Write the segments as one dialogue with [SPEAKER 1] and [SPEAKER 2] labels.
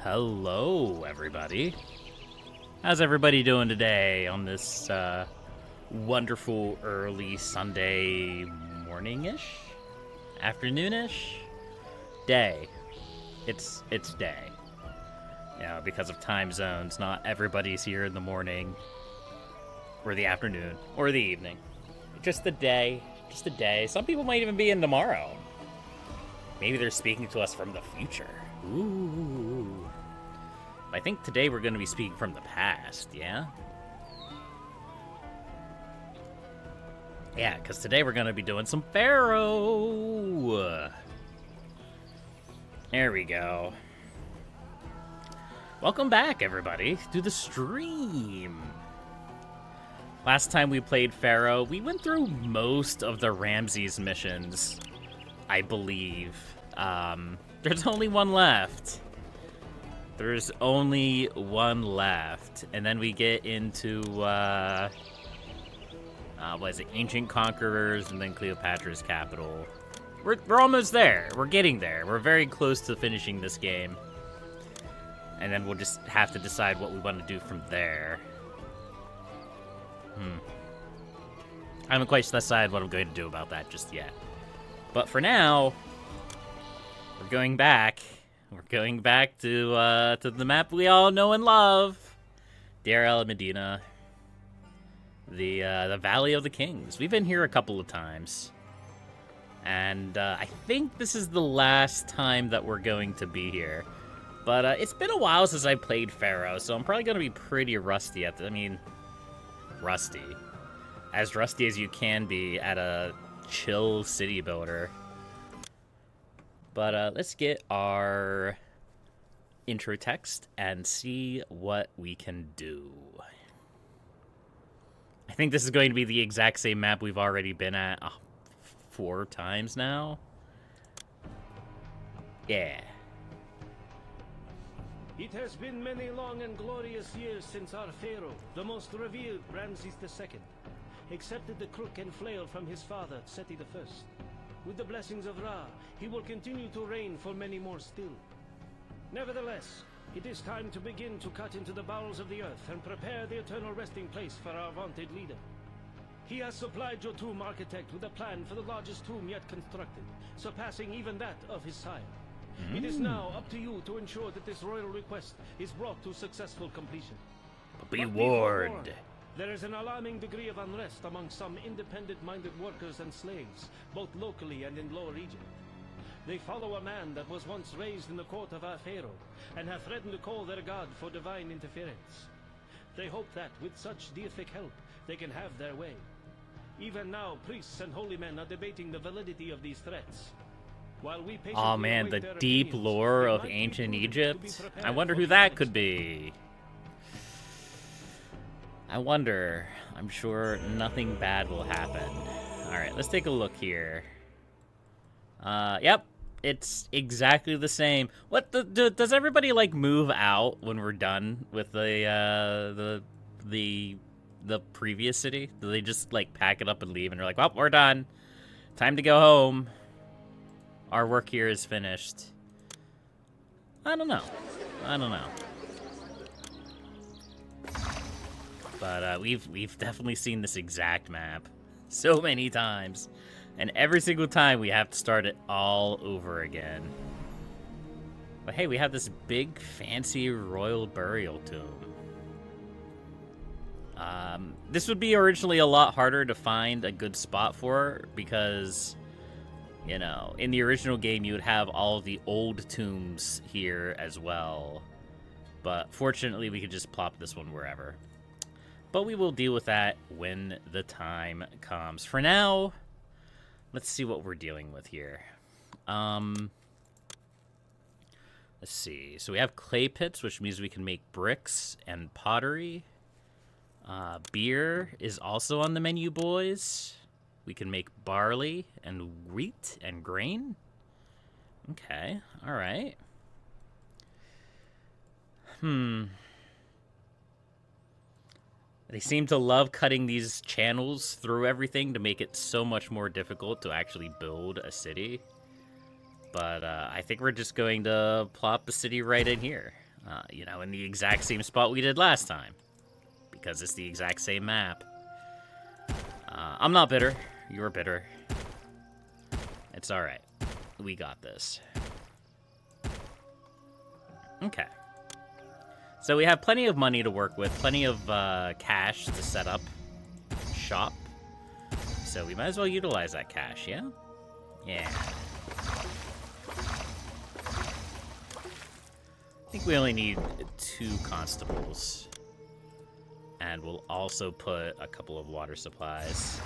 [SPEAKER 1] Hello, everybody. How's everybody doing today on this wonderful early Sunday morning-ish? Afternoon-ish? Day. It's day. You know, because of time zones, not everybody's here in the morning, or the afternoon, or the evening. Just the day. Just a day. Some people might even be in tomorrow. Maybe they're speaking to us from the future. Ooh. I think today we're going to be speaking from the past, yeah? Yeah, because today we're going to be doing some Pharaoh. There we go. Welcome back, everybody, to the stream. Last time we played Pharaoh, we went through most of the Ramses missions, I believe. There's only one left. There's only one left. And then we get into, what is it? Ancient Conquerors and then Cleopatra's capital. We're almost there. We're getting there. We're very close to finishing this game. And then we'll just have to decide what we want to do from there. I haven't quite decided what I'm going to do about that just yet. But for now, we're going back. We're going back to the map we all know and love. Deir el Medina. The Valley of the Kings. We've been here a couple of times. And I think this is the last time that we're going to be here. But it's been a while since I played Pharaoh, so I'm probably going to be pretty rusty at this. I mean, rusty. As rusty as you can be at a chill city builder. But let's get our intro text and see what we can do. I think this is going to be the exact same map we've already been at 4 times now. Yeah.
[SPEAKER 2] It has been many long and glorious years since our Pharaoh, the most revered Ramses II, accepted the crook and flail from his father, Seti I. With the blessings of Ra, he will continue to reign for many more still. Nevertheless, it is time to begin to cut into the bowels of the earth and prepare the eternal resting place for our vaunted leader. He has supplied your tomb architect with a plan for the largest tomb yet constructed, surpassing even that of his sire. It is now up to you to ensure that this royal request is brought to successful completion.
[SPEAKER 1] Be warned.
[SPEAKER 2] There is an alarming degree of unrest among some independent-minded workers and slaves, both locally and in Lower Egypt. They follow a man that was once raised in the court of our Pharaoh, and have threatened to call their god for divine interference. They hope that, with such deific help, they can have their way. Even now, priests and holy men are debating the validity of these threats. While we
[SPEAKER 1] oh man, the deep
[SPEAKER 2] opinions,
[SPEAKER 1] lore of ancient Egypt. I wonder who that could be. I wonder. I'm sure nothing bad will happen. Alright, let's take a look here. Yep. It's exactly the same. What does everybody like move out when we're done with the previous city? Do they just like pack it up and leave and they're like, well, we're done. Time to go home. Our work here is finished. I don't know. But we've definitely seen this exact map so many times, and every single time we have to start it all over again. But hey, we have this big fancy royal burial tomb. This would be originally a lot harder to find a good spot for because, you know, in the original game you would have all of the old tombs here as well. But fortunately we could just plop this one wherever. But we will deal with that when the time comes. For now, let's see what we're dealing with here. Let's see. So we have clay pits, which means we can make bricks and pottery. Beer is also on the menu, boys. We can make barley and wheat and grain. Okay, all right. They seem to love cutting these channels through everything to make it so much more difficult to actually build a city. But I think we're just going to plop the city right in here. You know, in the exact same spot we did last time. Because it's the exact same map. I'm not bitter. You're bitter. It's alright. We got this. Okay. So we have plenty of money to work with. Plenty of cash to set up shop. So we might as well utilize that cash, yeah? Yeah. I think we only need 2 constables. And we'll also put a couple of water supplies.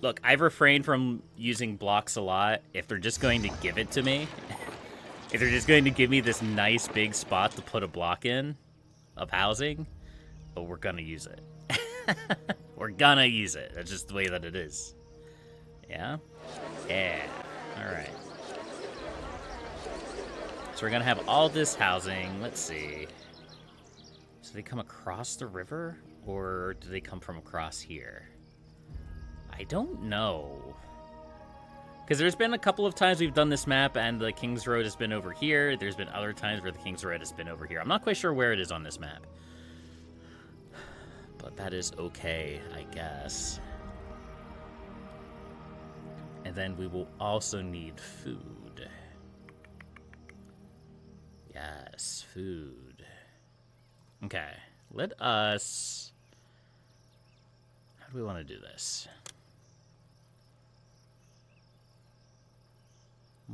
[SPEAKER 1] Look, I've refrained from using blocks a lot. If they're just going to give it to me, if they're just going to give me this nice big spot to put a block in of housing, but we're gonna use it. We're gonna use it. That's just the way that it is. Yeah? Yeah. Alright. So we're gonna have all this housing. Let's see. So they come across the river? Or do they come from across here? I don't know. Because there's been a couple of times we've done this map and the King's Road has been over here. There's been other times where the King's Road has been over here. I'm not quite sure where it is on this map. But that is okay, I guess. And then we will also need food. Yes, food. Okay, let us... How do we want to do this?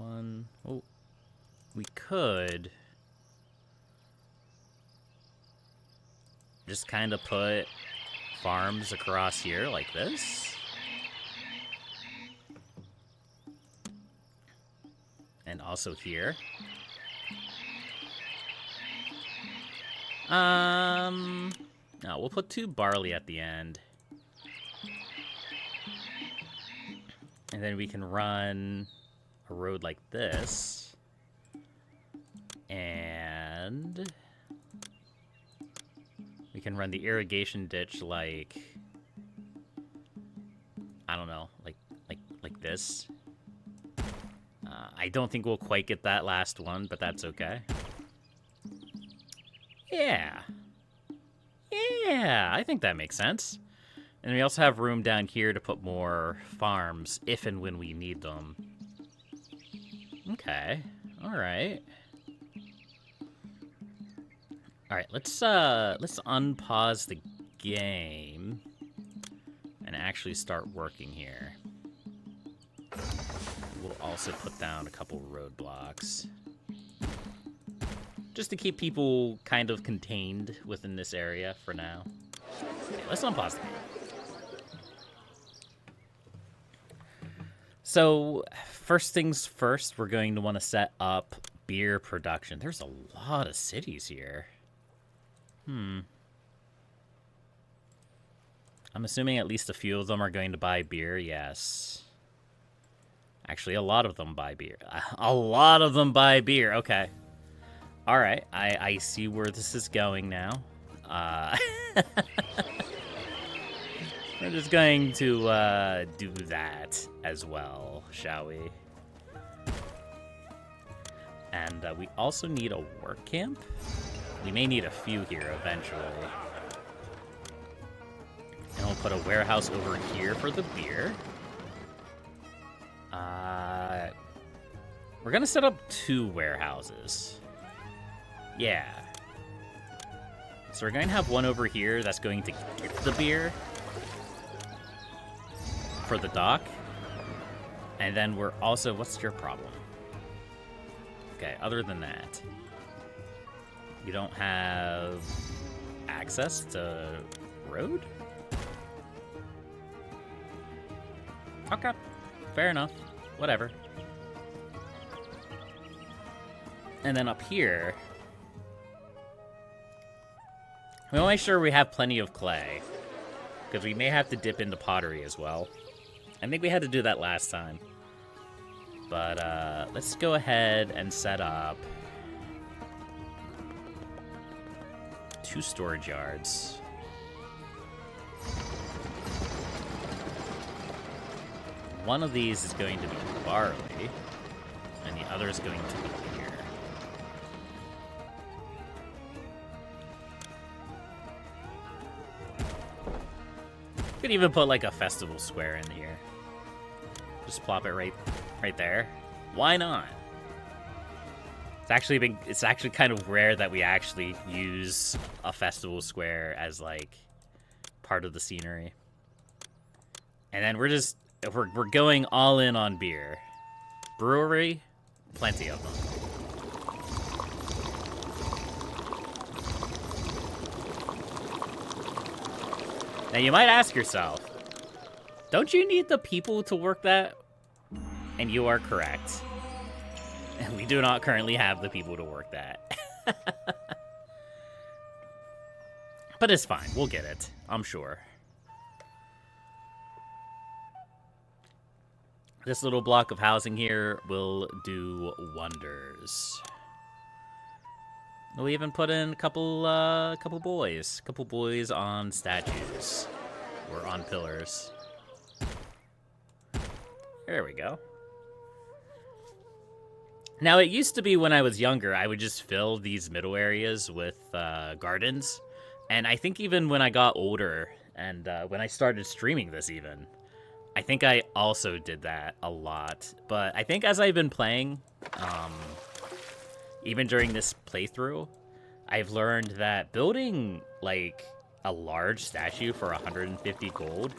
[SPEAKER 1] Oh, we could just kind of put farms across here like this. And also here. No, we'll put 2 barley at the end. And then we can run a road like this. And we can run the irrigation ditch like, I don't know, like this. I don't think we'll quite get that last one, but that's okay. Yeah. Yeah, I think that makes sense. And we also have room down here to put more farms if and when we need them. Okay. All right. All right, let's unpause the game and actually start working here. We'll also put down a couple roadblocks. Just to keep people kind of contained within this area for now. Okay, let's unpause the game. So, first things first, we're going to want to set up beer production. There's a lot of cities here. I'm assuming at least a few of them are going to buy beer, yes. Actually, a lot of them buy beer. A lot of them buy beer, okay. All right, I see where this is going now. We're just going to do that as well, shall we? And we also need a work camp. We may need a few here eventually. And we'll put a warehouse over here for the beer. We're gonna set up 2 warehouses. Yeah. So we're going to have one over here that's going to get the beer for the dock. And then we're also... What's your problem? Okay, other than that, you don't have access to road? Okay, fair enough. Whatever. And then up here, we want to make sure we have plenty of clay, because we may have to dip into pottery as well. I think we had to do that last time. But let's go ahead and set up 2 storage yards. One of these is going to be barley, and the other is going to be beer. Could even put like a festival square in here. Just plop it right there. Why not? It's actually kind of rare that we actually use a festival square as like part of the scenery. And then we're going all in on beer. Brewery, plenty of them. Now you might ask yourself, don't you need the people to work that? And you are correct. We do not currently have the people to work that. But it's fine. We'll get it. I'm sure. This little block of housing here will do wonders. We'll even put in a couple boys. Couple boys on statues. Or on pillars. There we go. Now, it used to be when I was younger, I would just fill these middle areas with gardens. And I think even when I got older, and when I started streaming this even, I think I also did that a lot. But I think as I've been playing, even during this playthrough, I've learned that building, like, a large statue for 150 gold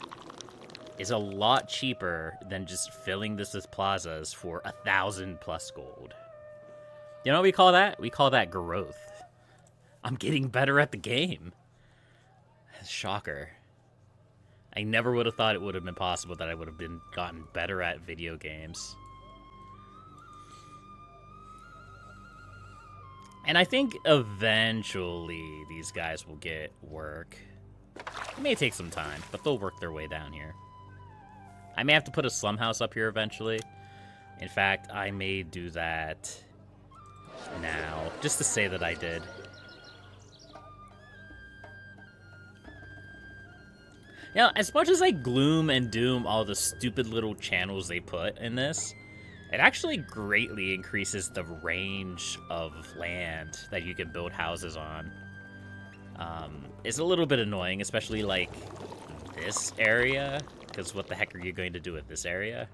[SPEAKER 1] is a lot cheaper than just filling this with plazas for 1,000 plus gold. You know what we call that? We call that growth. I'm getting better at the game. Shocker. I never would have thought it would have been possible that I would have gotten better at video games. And I think eventually these guys will get work. It may take some time, but they'll work their way down here. I may have to put a slum house up here eventually. In fact, I may do that now, just to say that I did. Now, as much as I gloom and doom all the stupid little channels they put in this, it actually greatly increases the range of land that you can build houses on. It's a little bit annoying, especially like this area, because what the heck are you going to do with this area?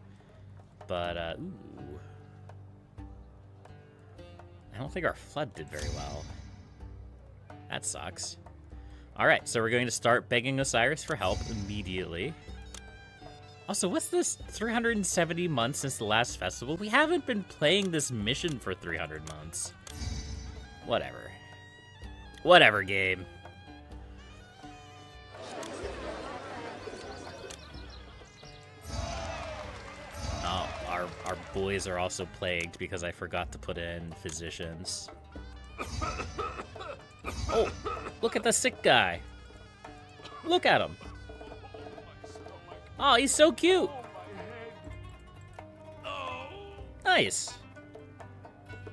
[SPEAKER 1] But, ooh. I don't think our flood did very well. That sucks. Alright, so we're going to start begging Osiris for help immediately. Also, what's this 370 months since the last festival? We haven't been playing this mission for 300 months. Whatever. Whatever, game. Oh, our boys are also plagued because I forgot to put in physicians. Oh, look at the sick guy. Look at him. Oh, he's so cute. Nice.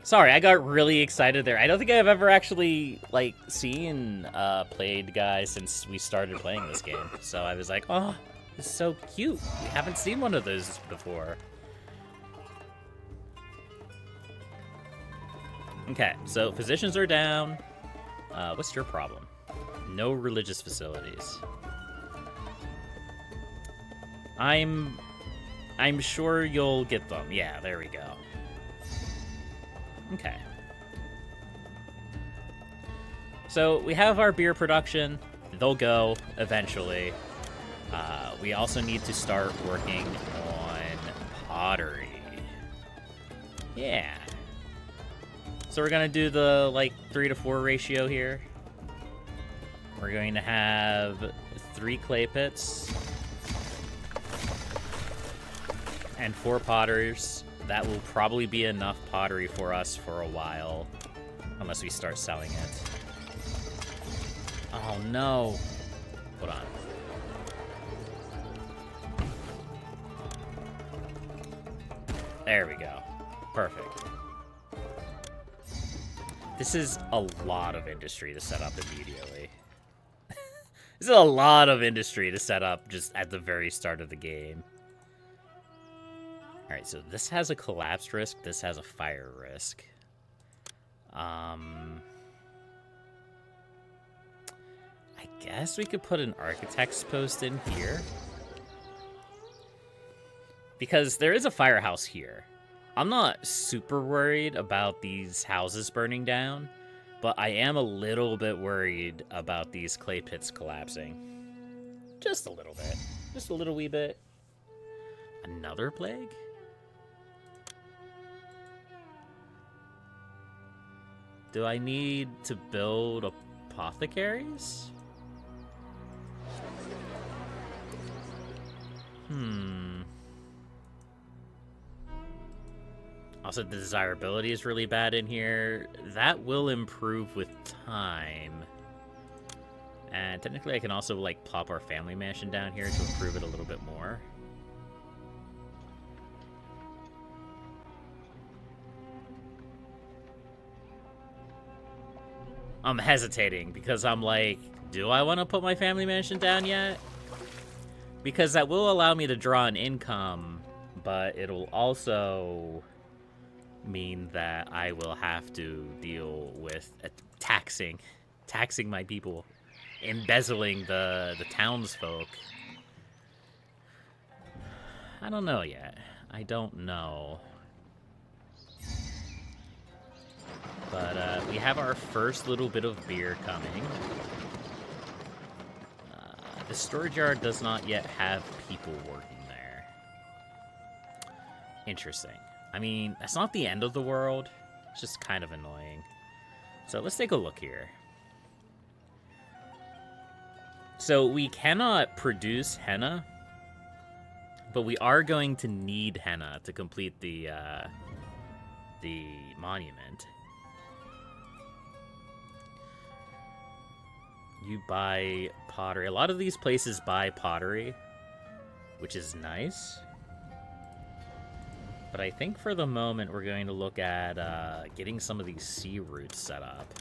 [SPEAKER 1] Sorry, I got really excited there. I don't think I've ever actually, like, seen played guy since we started playing this game. So I was like, oh, it's so cute. We haven't seen one of those before. Okay, so physicians are down. What's your problem? No religious facilities. I'm sure you'll get them. Yeah, there we go. Okay. So we have our beer production. They'll go eventually. We also need to start working on pottery. Yeah. So we're gonna do the, like, 3-to-4 ratio here. We're going to have 3 clay pits and 4 potters. That will probably be enough pottery for us for a while, unless we start selling it. Oh no. Hold on. There we go. Perfect. This is a lot of industry to set up immediately. This is a lot of industry to set up just at the very start of the game. Alright, so this has a collapse risk, this has a fire risk. I I guess we could put an architect's post in here. Because there is a firehouse here. I'm not super worried about these houses burning down, but I am a little bit worried about these clay pits collapsing. Just a little bit. Just a little wee bit. Another plague? Do I need to build apothecaries? Also, the desirability is really bad in here. That will improve with time. And technically I can also, like, plop our family mansion down here to improve it a little bit more. I'm hesitating because I'm like, do I want to put my family mansion down yet? Because that will allow me to draw an income, but it'll also mean that I will have to deal with taxing my people, embezzling the townsfolk. I don't know yet. I don't know. But we have our first little bit of beer coming. The storage yard does not yet have people working there. Interesting. I mean, that's not the end of the world. It's just kind of annoying. So let's take a look here. So we cannot produce henna, but we are going to need henna to complete the monument. You buy pottery. A lot of these places buy pottery, which is nice. But I think for the moment we're going to look at getting some of these sea roots set up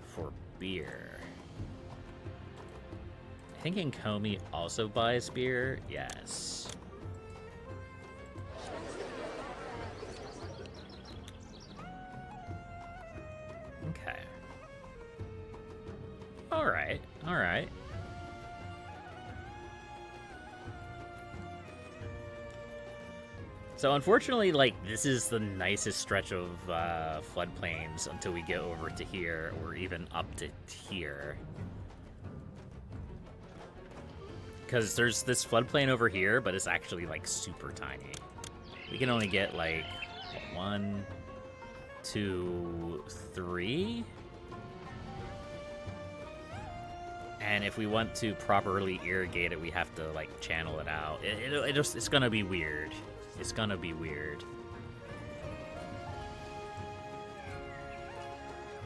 [SPEAKER 1] for beer. I think Nkomi also buys beer. Yes. Okay. Alright, alright. So unfortunately, like, this is the nicest stretch of floodplains until we get over to here, or even up to here. Because there's this floodplain over here, but it's actually, like, super tiny. We can only get, like, 1, 2, 3? And if we want to properly irrigate it, we have to, like, channel it out. It's gonna be weird. It's gonna be weird.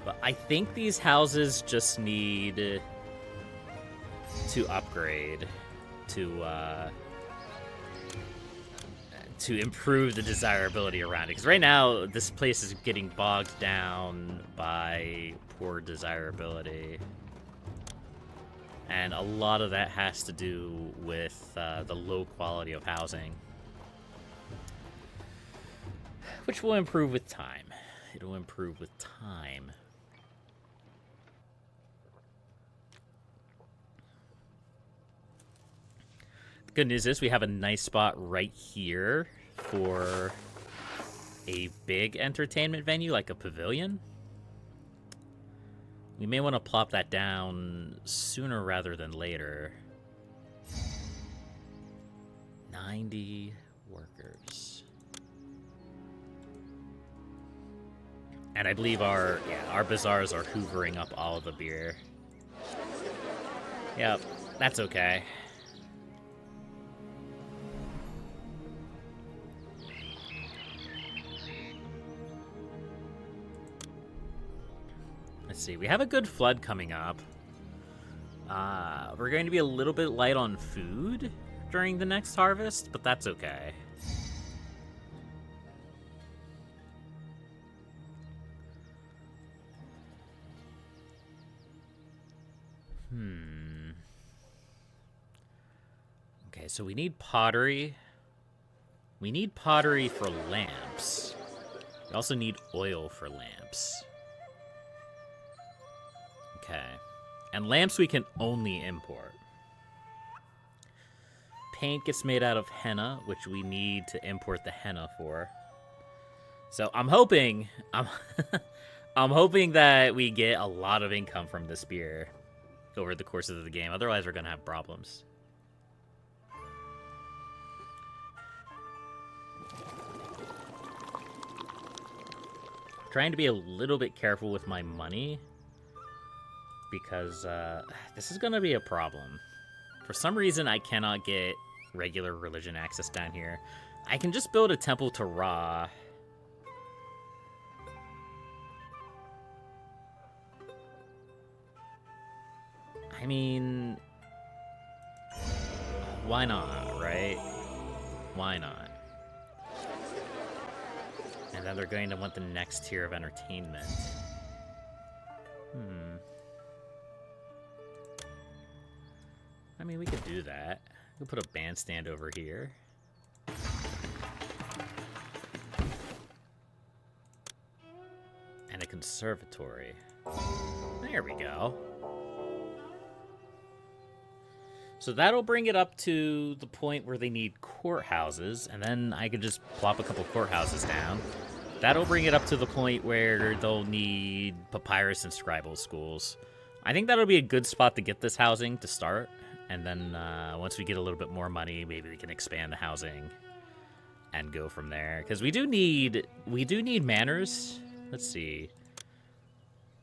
[SPEAKER 1] But I think these houses just need to upgrade to improve the desirability around it. Because right now, this place is getting bogged down by poor desirability. And a lot of that has to do with the low quality of housing. Which will improve with time. It'll improve with time. The good news is we have a nice spot right here for a big entertainment venue, like a pavilion. We may want to plop that down sooner rather than later. 90 workers. And I believe our bazaars are hoovering up all of the beer. Yep, that's okay. Let's see, we have a good flood coming up. We're going to be a little bit light on food during the next harvest, but that's okay. Okay, so we need pottery. We need pottery for lamps. We also need oil for lamps. Okay. And lamps we can only import. Paint gets made out of henna, which we need to import the henna for. So I'm hoping I'm hoping that we get a lot of income from this beer over the course of the game. Otherwise, we're gonna have problems. Trying to be a little bit careful with my money because this is gonna be a problem. For some reason, I cannot get regular religion access down here. I can just build a temple to Ra. I mean, why not, right? Why not? And then they're going to want the next tier of entertainment. I mean, we could do that. We'll put a bandstand over here. And a conservatory. There we go. So that'll bring it up to the point where they need courthouses, and then I could just plop a couple courthouses down. That'll bring it up to the point where they'll need papyrus and scribal schools. I think that'll be a good spot to get this housing to start, and then once we get a little bit more money, maybe we can expand the housing and go from there. Because we do need manors. Let's see.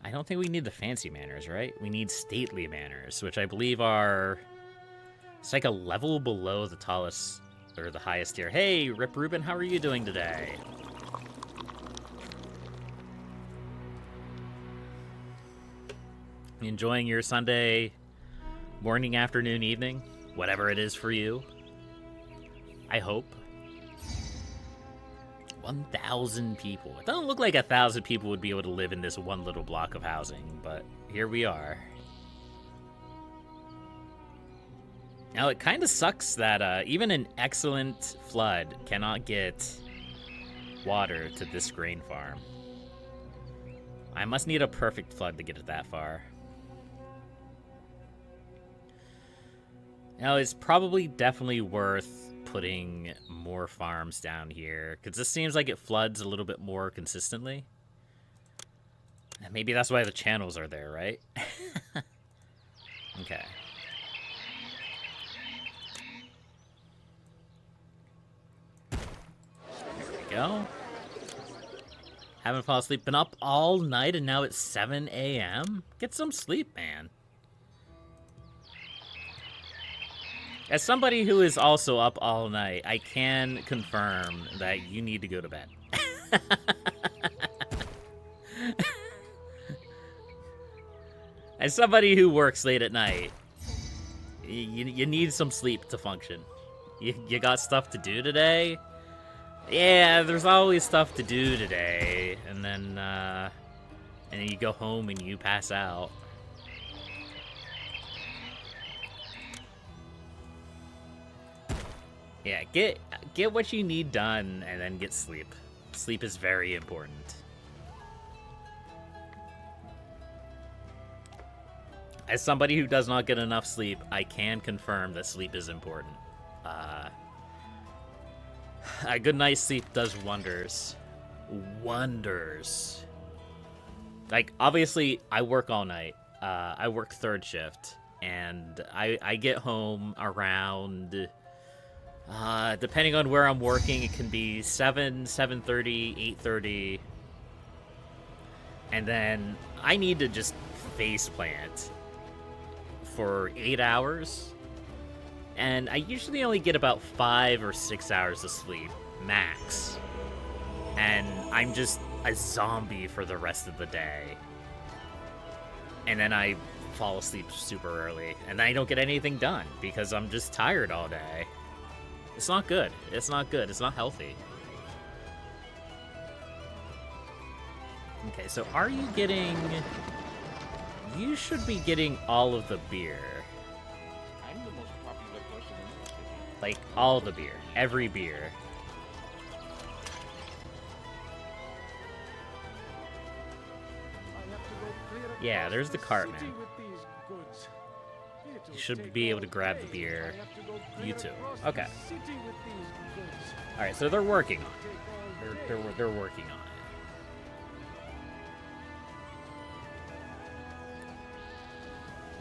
[SPEAKER 1] I don't think we need the fancy manors, right? We need stately manors, which I believe are... It's like a level below the tallest, or the highest tier. Hey, Rip Rubin, how are you doing today? Enjoying your Sunday morning, afternoon, evening? Whatever it is for you. I hope. 1,000 people. It doesn't look like 1,000 people would be able to live in this one little block of housing, but here we are. Now, it kind of sucks that even an excellent flood cannot get water to this grain farm. I must need a perfect flood to get it that far. Now, it's probably definitely worth putting more farms down here, because this seems like it floods a little bit more consistently. And maybe that's why the channels are there, right? Okay. Go. Haven't fallen asleep. Been up all night and now it's 7 a.m.? Get some sleep, man. As somebody who is also up all night, I can confirm that you need to go to bed. As somebody who works late at night, you need some sleep to function. You got stuff to do today? Yeah, there's always stuff to do today, and then you go home and you pass out. Yeah, get what you need done, and then get sleep. Sleep is very important. As somebody who does not get enough sleep, I can confirm that sleep is important. A good night's sleep does wonders. Wonders. Like, obviously, I work all night. I work third shift. And I get home around... depending on where I'm working, it can be 7, 7:30, 8:30. And then I need to just face plant for 8 hours. And I usually only get about 5 or 6 hours of sleep, max. And I'm just a zombie for the rest of the day. And then I fall asleep super early. And I don't get anything done because I'm just tired all day. It's not good. It's not good. It's not healthy. Okay, so are you getting... You should be getting all of the beer.
[SPEAKER 3] I'm the most popular person in the city.
[SPEAKER 1] Like, all the beer. Every beer. Yeah, there's the cart, man. You should be able to grab the beer. You too. Okay. All right, so they're working on it. They're working on it.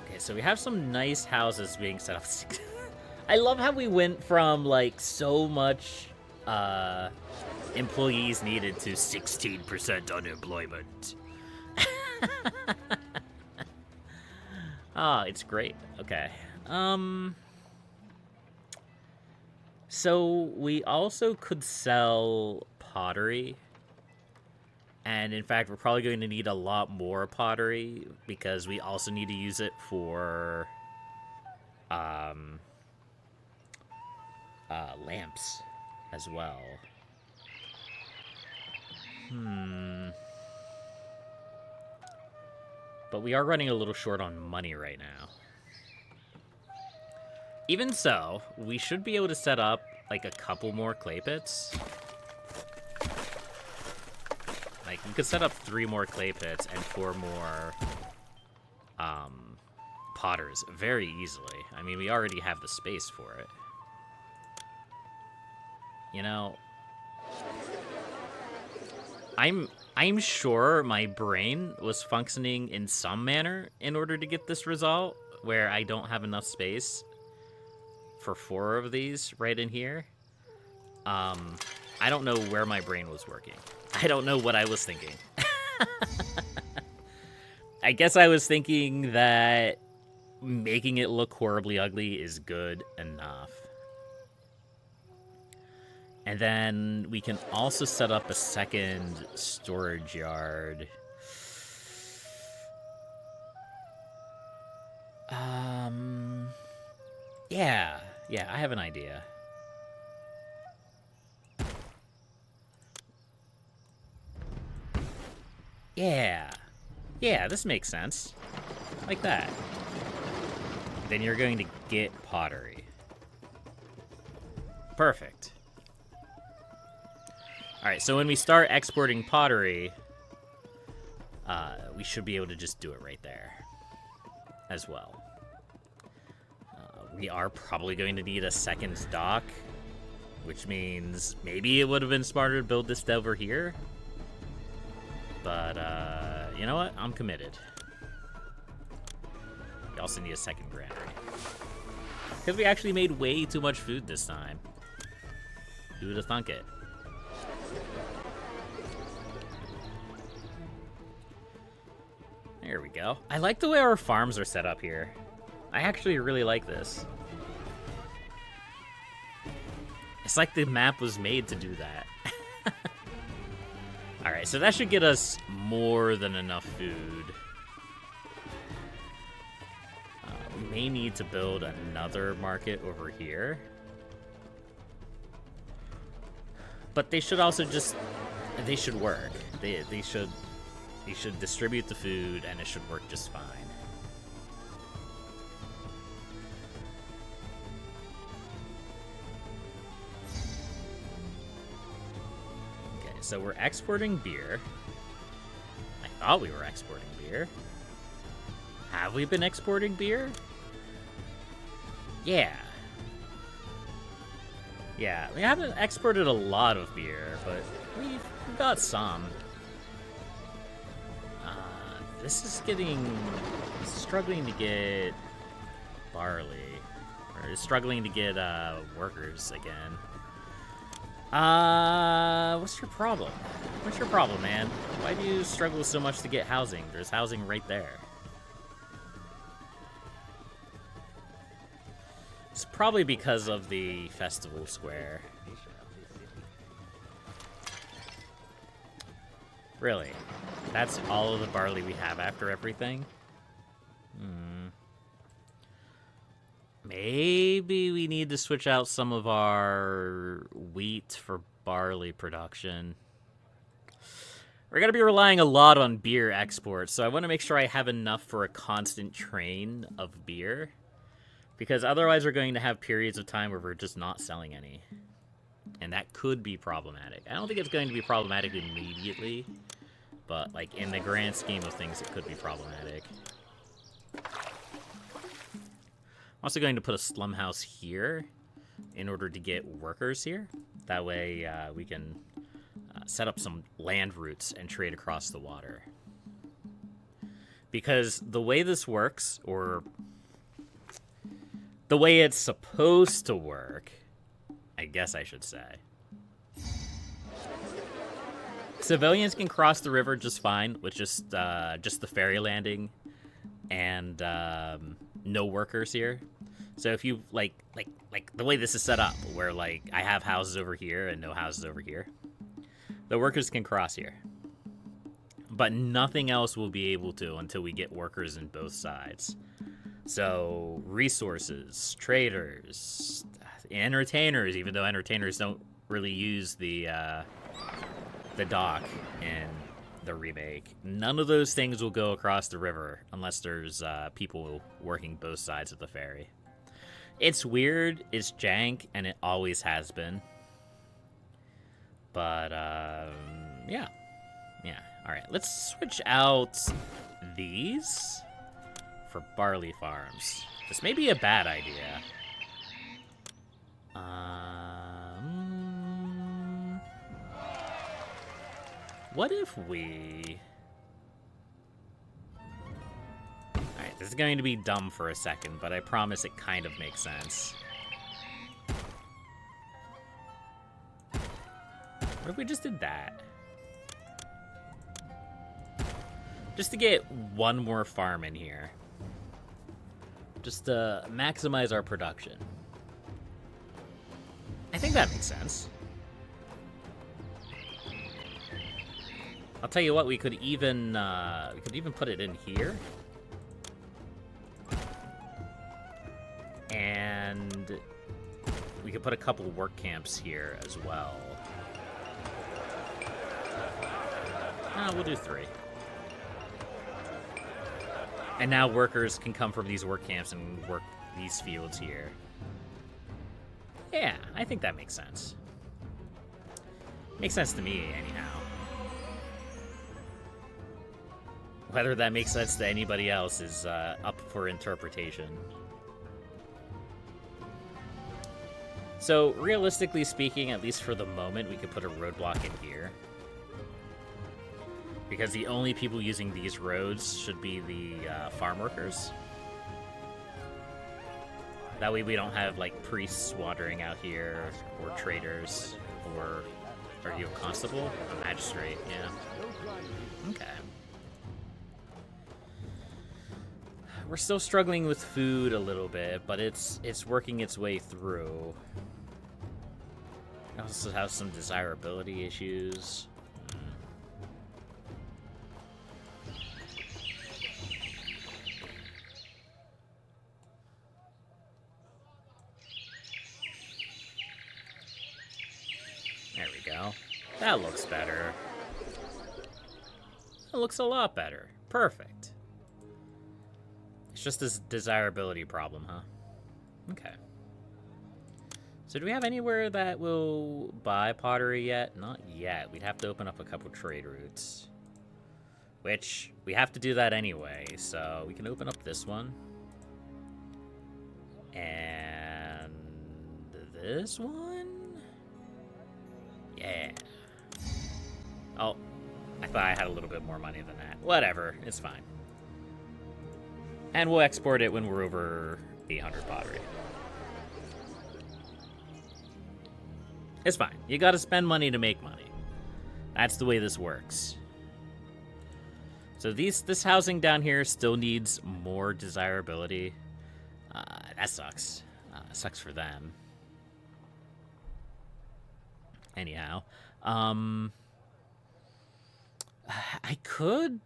[SPEAKER 1] Okay, so we have some nice houses being set up. I love how we went from like so much employees needed to 16% unemployment. Ah, it's great. Okay. So we also could sell pottery. And in fact, we're probably going to need a lot more pottery because we also need to use it for lamps as well. But we are running a little short on money right now. Even so, we should be able to set up like a couple more clay pits. Like, we could set up 3 more clay pits and 4 more potters very easily. I mean, we already have the space for it. You know, I'm sure my brain was functioning in some manner in order to get this result, where I don't have enough space for 4 of these right in here. I don't know where my brain was working. I don't know what I was thinking. I guess I was thinking that making it look horribly ugly is good enough. And then we can also set up a second storage yard. Yeah, I have an idea. Yeah, this makes sense. Like that. Then you're going to get pottery. Perfect. Alright, so when we start exporting pottery, we should be able to just do it right there as well. We are probably going to need a second dock, which means maybe it would have been smarter to build this over here. But, you know what? I'm committed. We also need a second granary. Because we actually made way too much food this time. Who would have thunk it? There we go. I like the way our farms are set up here. I actually really like this. It's like the map was made to do that. Alright, so that should get us more than enough food. We may need to build another market over here. But they should also just... They should work. They should distribute the food, and it should work just fine. Okay, so we're exporting beer. I thought we were exporting beer. Have we been exporting beer? Yeah. Yeah, we haven't exported a lot of beer, but we've got some. This is struggling to get barley. Or struggling to get workers again. What's your problem? What's your problem, man? Why do you struggle so much to get housing? There's housing right there. It's probably because of the festival square. Really? That's all of the barley we have after everything? Maybe we need to switch out some of our wheat for barley production. We're going to be relying a lot on beer exports, so I want to make sure I have enough for a constant train of beer. Because otherwise we're going to have periods of time where we're just not selling any. And that could be problematic. I don't think it's going to be problematic immediately. But, like, in the grand scheme of things, it could be problematic. also going to put a slum house here in order to get workers here. That way we can set up some land routes and trade across the water. Because the way this works, or the way it's supposed to work, I guess I should say, civilians can cross the river just fine with just the ferry landing and no workers here. So if you like the way this is set up, where like I have houses over here and no houses over here, the workers can cross here. But nothing else will be able to until we get workers in both sides. So resources, traders, entertainers, even though entertainers don't really use the dock in the remake, none of those things will go across the river unless there's people working both sides of the ferry. It's weird, it's jank, and it always has been. But yeah. Alright, let's switch out these for barley farms. This may be a bad idea. What if we... Alright, this is going to be dumb for a second, but I promise it kind of makes sense. What if we just did that? Just to get one more farm in here. Just to maximize our production. I think that makes sense. I'll tell you what, we could even put it in here. And we could put a couple work camps here as well. We'll do 3. And now workers can come from these work camps and work these fields here. Yeah, I think that makes sense. Makes sense to me, anyhow. Whether that makes sense to anybody else is up for interpretation. So, realistically speaking, at least for the moment, we could put a roadblock in here. Because the only people using these roads should be the farm workers. That way we don't have, like, priests wandering out here, or traders, or... Are you a constable? A magistrate, yeah. Okay. We're still struggling with food a little bit, but it's working its way through. I also have some desirability issues. There we go. That looks better. That looks a lot better. Perfect. It's just this desirability problem, huh? Okay. So do we have anywhere that will buy pottery yet? Not yet. We'd have to open up a couple trade routes. Which, we have to do that anyway, so we can open up this one. And this one? Yeah. Oh, I thought I had a little bit more money than that. Whatever, it's fine. And we'll export it when we're over 800 pottery. It's fine. You gotta spend money to make money. That's the way this works. So this housing down here still needs more desirability. That sucks. Sucks for them. Anyhow, I could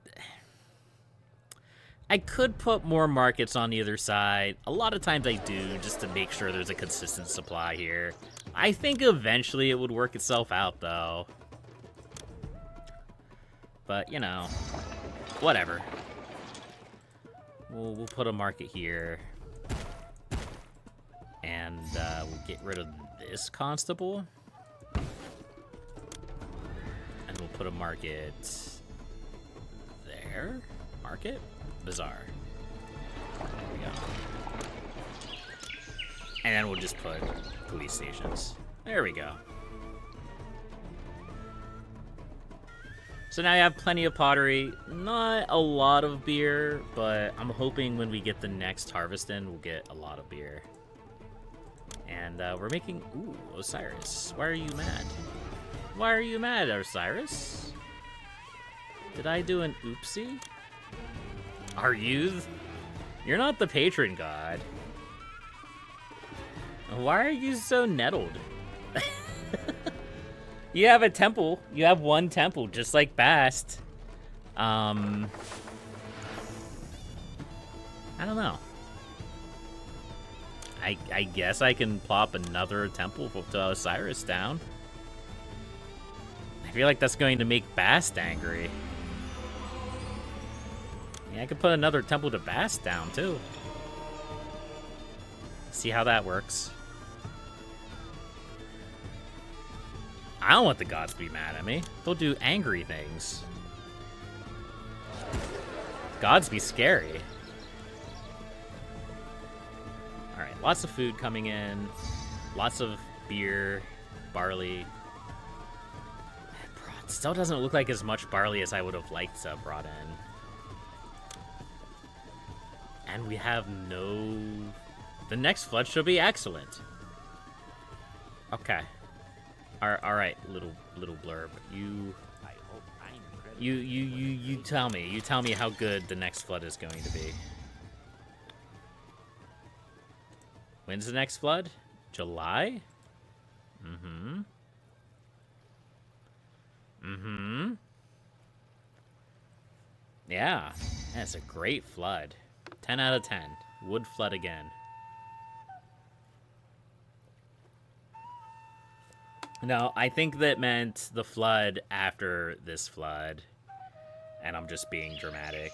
[SPEAKER 1] put more markets on the other side. A lot of times I do, just to make sure there's a consistent supply here. I think eventually it would work itself out, though. But, you know, whatever. We'll put a market here. And we'll get rid of this constable. And we'll put a market there. Market? Bazaar. There we go. And then we'll just put police stations. There we go. So now you have plenty of pottery, not a lot of beer, but I'm hoping when we get the next harvest in, we'll get a lot of beer. And we're making... Ooh, Osiris. Why are you mad? Why are you mad, Osiris? Did I do an oopsie? Are you... You're not the patron god. Why are you so nettled? You have a temple. You have one temple, just like Bast. I don't know. I guess I can plop another temple to Osiris down. I feel like that's going to make Bast angry. Yeah, I could put another temple to Bast down, too. See how that works. I don't want the gods to be mad at me. They'll do angry things. Gods be scary. Alright, lots of food coming in. Lots of beer, barley. Still doesn't look like as much barley as I would have liked to have brought in. And we have no... The next flood should be excellent. Okay. Alright, little blurb. You tell me. You tell me how good the next flood is going to be. When's the next flood? July? Mm-hmm. Mm-hmm. Yeah. That's a great flood. 10 out of 10. Would flood again. No, I think that meant the flood after this flood. And I'm just being dramatic.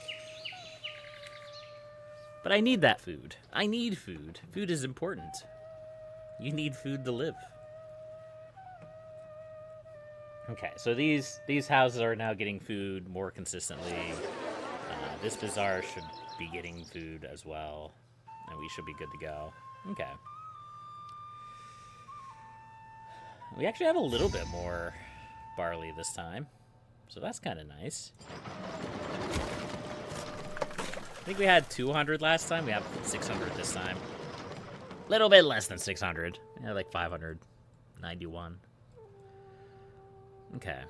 [SPEAKER 1] But I need that food. I need food. Food is important. You need food to live. Okay, so these houses are now getting food more consistently. This bazaar should be getting food as well. And we should be good to go. Okay. We actually have a little bit more barley this time. So that's kind of nice. I think we had 200 last time. We have 600 this time. A little bit less than 600. Yeah, like 591. Okay.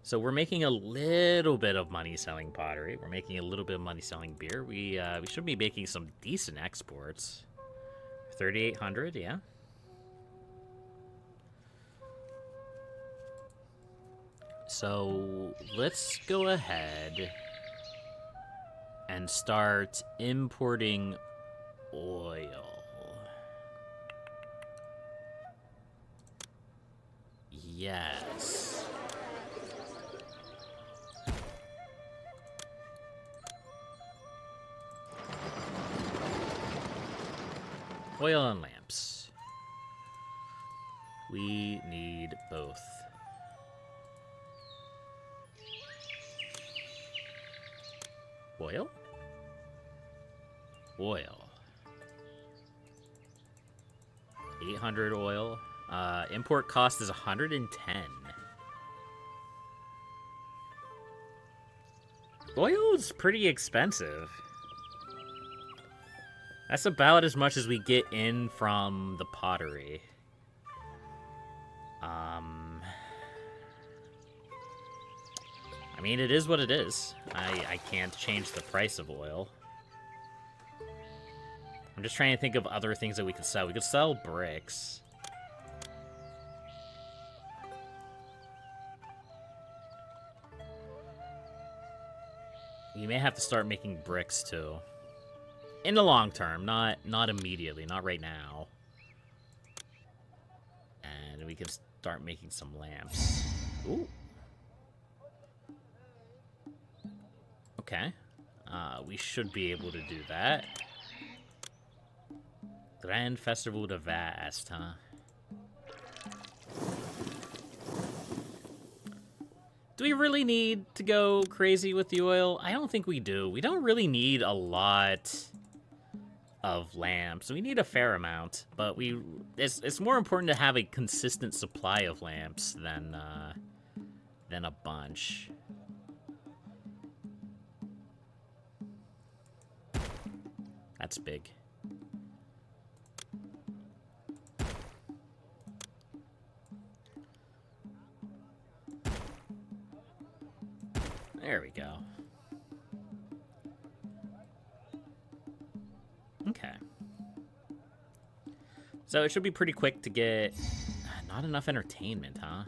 [SPEAKER 1] So we're making a little bit of money selling pottery. We're making a little bit of money selling beer. We should be making some decent exports. 3,800, yeah. So let's go ahead and start importing oil. Yes. Oil and lamps. We need both. Oil? Oil. 800 oil. Import cost is 110. Oil is pretty expensive. That's about as much as we get in from the pottery. I mean, it is what it is. I can't change the price of oil. I'm just trying to think of other things that we could sell. We could sell bricks. You may have to start making bricks, too. In the long term, not immediately, not right now. And we can start making some lamps. Ooh. Okay. We should be able to do that. Grand Festival de Vast, huh? Do we really need to go crazy with the oil? I don't think we do. We don't really need a lot of lamps. We need a fair amount, but it's more important to have a consistent supply of lamps than a bunch. That's big. There we go. Okay. So it should be pretty quick to get... Not enough entertainment, huh?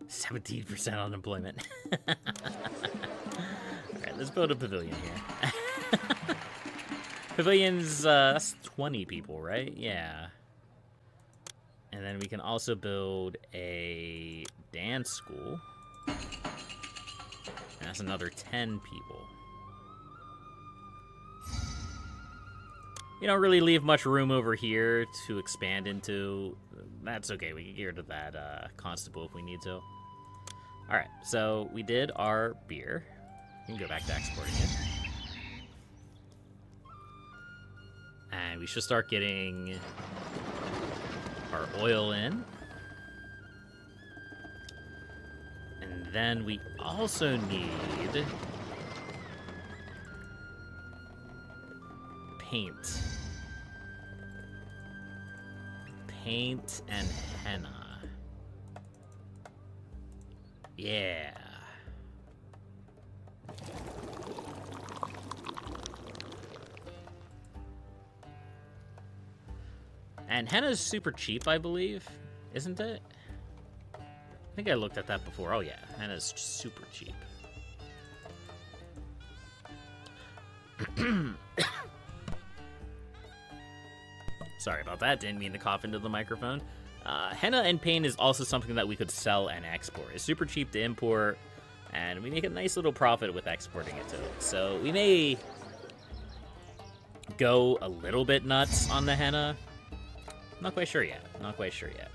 [SPEAKER 1] 17% unemployment. Alright, let's build a pavilion here. Pavilions, that's 20 people, right? Yeah. And then we can also build a dance school. And that's another 10 people. You don't really leave much room over here to expand into. That's okay, we can get rid of that constable if we need to. Alright, so we did our beer. We can go back to exporting it. And we should start getting our oil in. And then we also need paint. Paint and henna. Yeah. And henna's super cheap, I believe, isn't it? I think I looked at that before. Oh yeah, henna's super cheap. Sorry about that, didn't mean to cough into the microphone. Henna and paint is also something that we could sell and export. It's super cheap to import, and we make a nice little profit with exporting it too. So we may go a little bit nuts on the henna. Not quite sure yet. Not quite sure yet.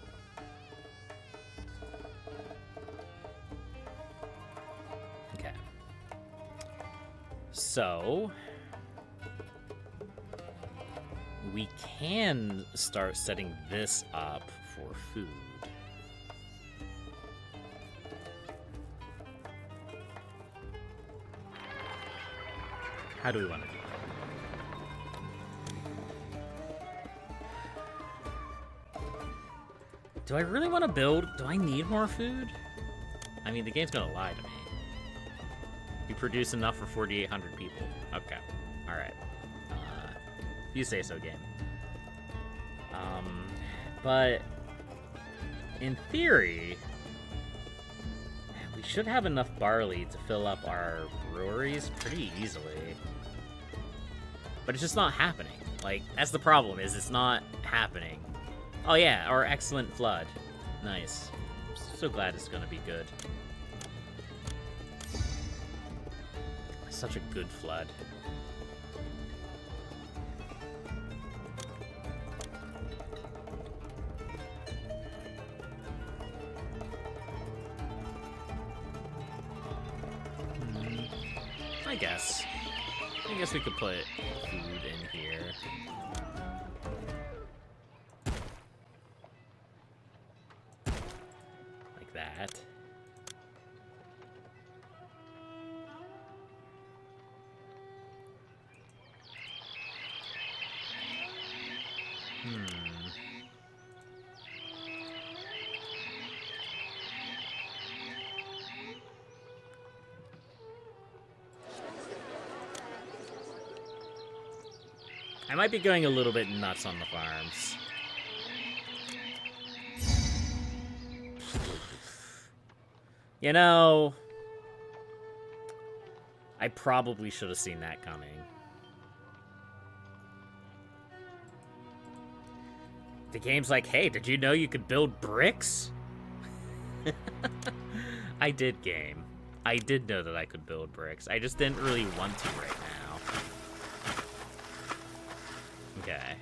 [SPEAKER 1] Okay. So we can start setting this up for food. How do we want to do that? Do I really want to build? Do I need more food? I mean, the game's gonna lie to me. You produce enough for 4,800 people. Okay. Alright. You say so, game. But in theory, we should have enough barley to fill up our breweries pretty easily. But it's just not happening. Like, that's the problem, is it's not happening. Oh yeah, our excellent flood. Nice. I'm so glad it's gonna be good. Such a good flood. I guess we could put food in here. Like that. I might be going a little bit nuts on the farms. You know, I probably should have seen that coming. The game's like, hey, did you know you could build bricks? I did, game. I did know that I could build bricks. I just didn't really want to right now. Okay.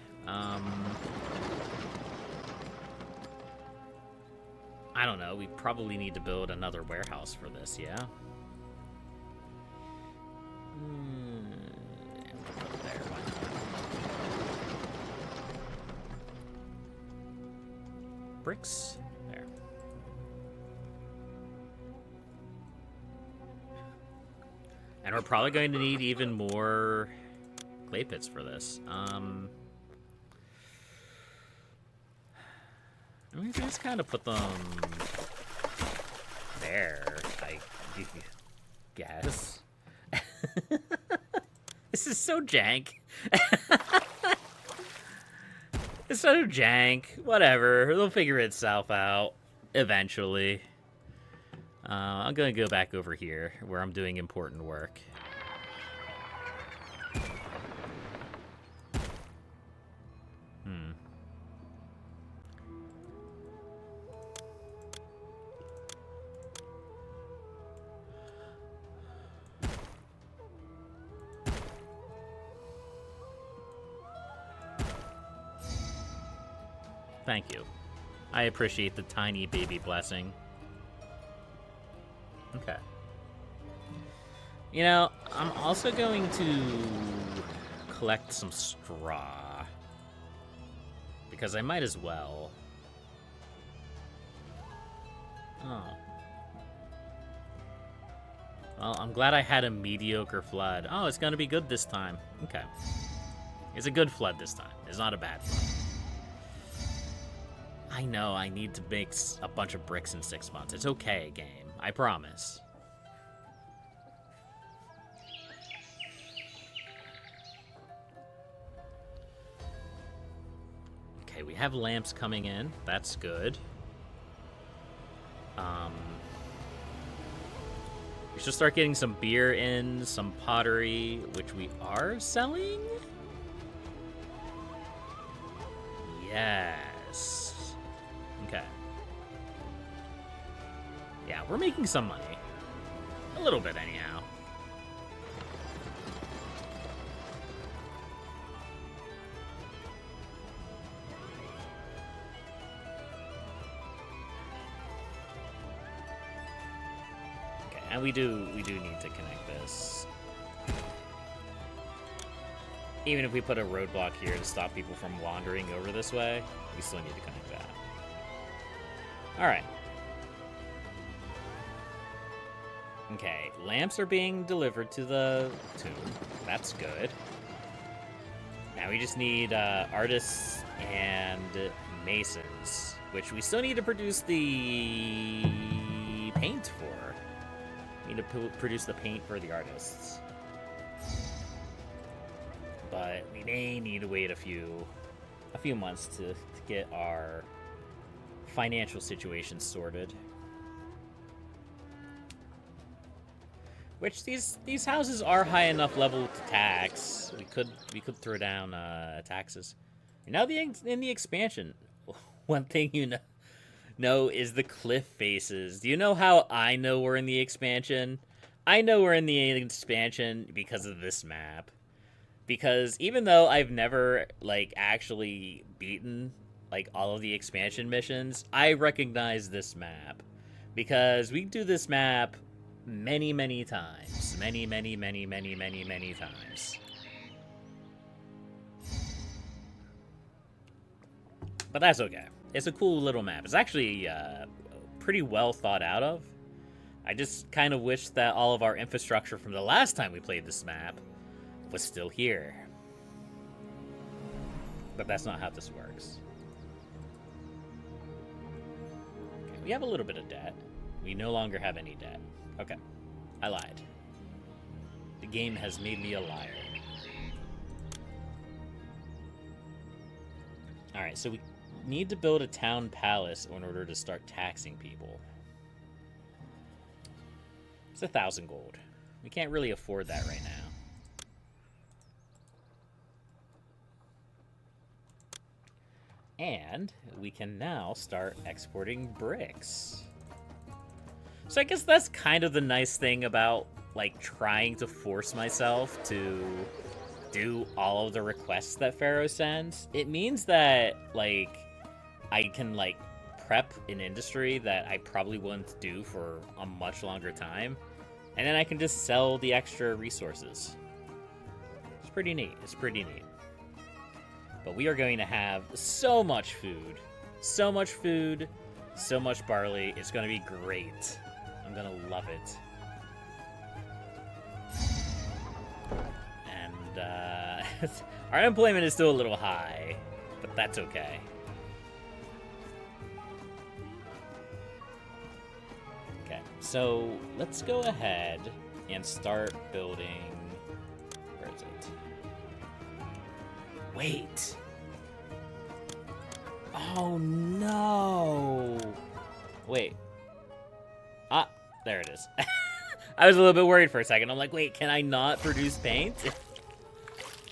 [SPEAKER 1] I don't know. We probably need to build another warehouse for this, yeah? bricks. There. And we're probably going to need even more clay pits for this. I mean, let's kind of put them there, I guess. This is so jank. It's so jank. Whatever. It'll figure itself out eventually. I'm gonna go back over here where I'm doing important work. Thank you. I appreciate the tiny baby blessing. Okay. You know, I'm also going to collect some straw. Because I might as well. Oh. Well, I'm glad I had a mediocre flood. Oh, it's gonna be good this time. Okay. It's a good flood this time. It's not a bad flood. I know, I need to make a bunch of bricks in 6 months. It's okay, game. I promise. Okay, we have lamps coming in. That's good. We should start getting some beer in, some pottery, which we are selling? Yes. Okay. Yeah, we're making some money. A little bit, anyhow. Okay, and we do need to connect this. Even if we put a roadblock here to stop people from wandering over this way, we still need to connect that. Alright. Okay, lamps are being delivered to the tomb. That's good. Now we just need artists and masons, which we still need to produce the paint for. We need to produce the paint for the artists. But we may need to wait a few months to get our financial situation sorted. Which these houses are high enough level to tax. We could throw down taxes. And now in the expansion, one thing you know is the cliff faces. Do you know how I know we're in the expansion? I know we're in the expansion because of this map. Because even though I've never actually beaten all of the expansion missions, I recognize this map because we do this map many times. Many times. But that's okay. It's a cool little map. It's actually pretty well thought out of. I just kind of wish that all of our infrastructure from the last time we played this map was still here. But that's not how this works. Okay, we have a little bit of debt. We no longer have any debt. Okay. I lied. The game has made me a liar. Alright, so we need to build a town palace in order to start taxing people. It's 1,000 gold. We can't really afford that right now. And we can now start exporting bricks. So I guess that's kind of the nice thing about, trying to force myself to do all of the requests that Pharaoh sends. It means that, I can, prep an industry that I probably wouldn't do for a much longer time. And then I can just sell the extra resources. It's pretty neat. It's pretty neat. But we are going to have so much food So much food, so much barley. It's gonna be great. I'm gonna love it. And our unemployment is still a little high, but that's okay. Okay, so let's go ahead and start building. Where is it? Wait. Oh no. Wait. Ah, there it is. I was a little bit worried for a second. I'm like, wait, can I not produce paint?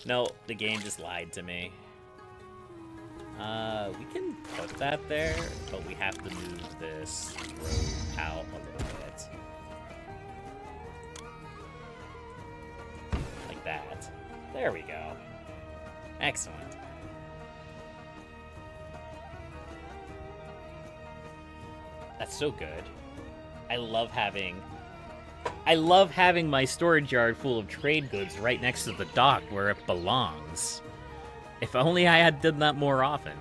[SPEAKER 1] No, the game just lied to me. We can put that there, but we have to move this road out a little bit. Like that. There we go. Excellent. That's so good. I love having my storage yard full of trade goods right next to the dock where it belongs. If only I had done that more often.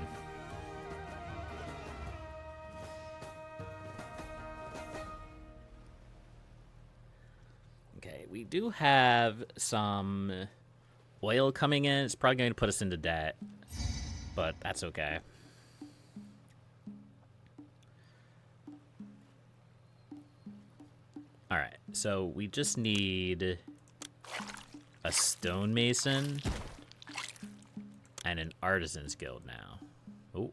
[SPEAKER 1] Okay, we do have some oil coming in. It's probably going to put us into debt, but that's okay. All right, so we just need a stonemason and an artisan's guild now. Oh.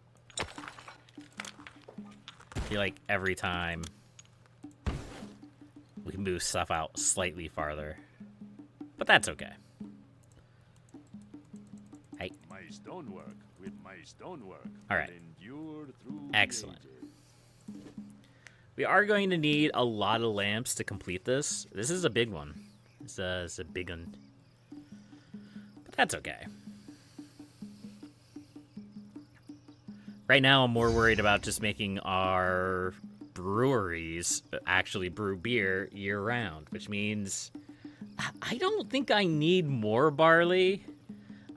[SPEAKER 1] I feel like every time we move stuff out slightly farther, but that's okay. Hey.
[SPEAKER 4] My stonework with my stonework.
[SPEAKER 1] All right.
[SPEAKER 4] Endure through
[SPEAKER 1] Excellent.
[SPEAKER 4] the ages.
[SPEAKER 1] We are going to need a lot of lamps to complete this. This is a big one. It's a big one. But that's okay. Right now, I'm more worried about just making our breweries actually brew beer year-round, which means I don't think I need more barley.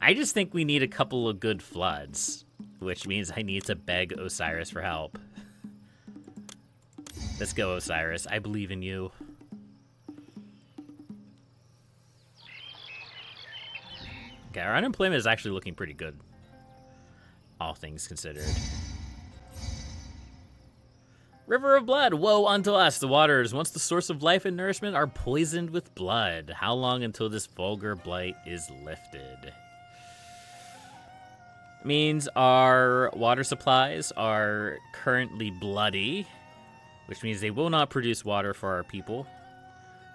[SPEAKER 1] I just think we need a couple of good floods, which means I need to beg Osiris for help. Let's go, Osiris. I believe in you. Okay, our unemployment is actually looking pretty good, all things considered. River of blood, woe unto us. The waters, once the source of life and nourishment, are poisoned with blood. How long until this vulgar blight is lifted? Means our water supplies are currently bloody, which means they will not produce water for our people,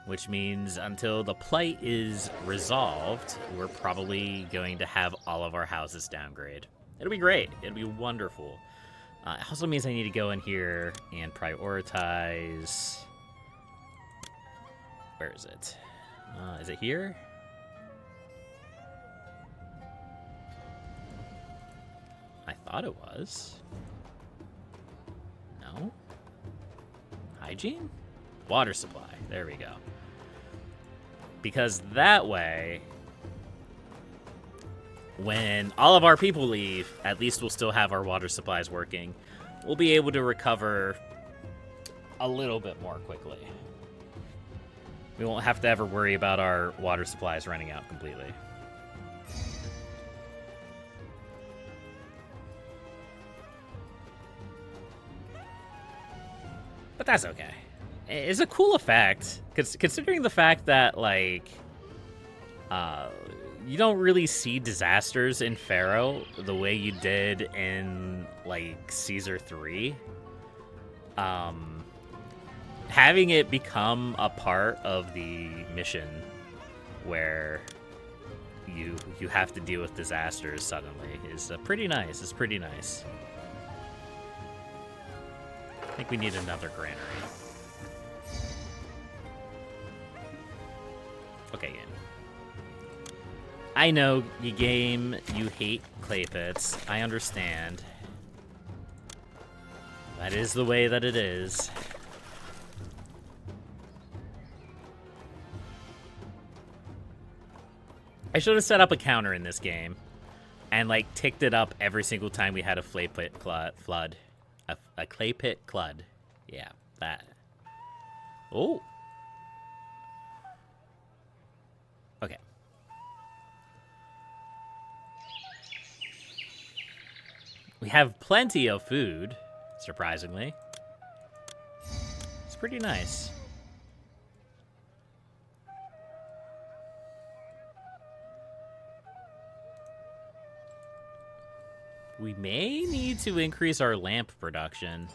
[SPEAKER 1] which means until the plight is resolved, we're probably going to have all of our houses downgrade. It'll be great. It'll be wonderful. It also means I need to go in here and prioritize... Where is it? Is it here? I thought it was. No? Hygiene? Water supply. There we go. Because that way, when all of our people leave, at least we'll still have our water supplies working. We'll be able to recover a little bit more quickly. We won't have to ever worry about our water supplies running out completely. But that's okay. It's a cool effect, considering the fact that, like, you don't really see disasters in Pharaoh the way you did in, like, Caesar 3. Having it become a part of the mission where you have to deal with disasters suddenly is pretty nice. It's pretty nice. I think we need another granary. Okay, game. I know, you game, you hate clay pits. I understand. That is the way that it is. I should have set up a counter in this game. and like ticked it up every single time we had a clay pit flood. A clay pit flood. Yeah, that. Oh. Okay. We have plenty of food, surprisingly. It's pretty nice. We may need to increase our lamp production.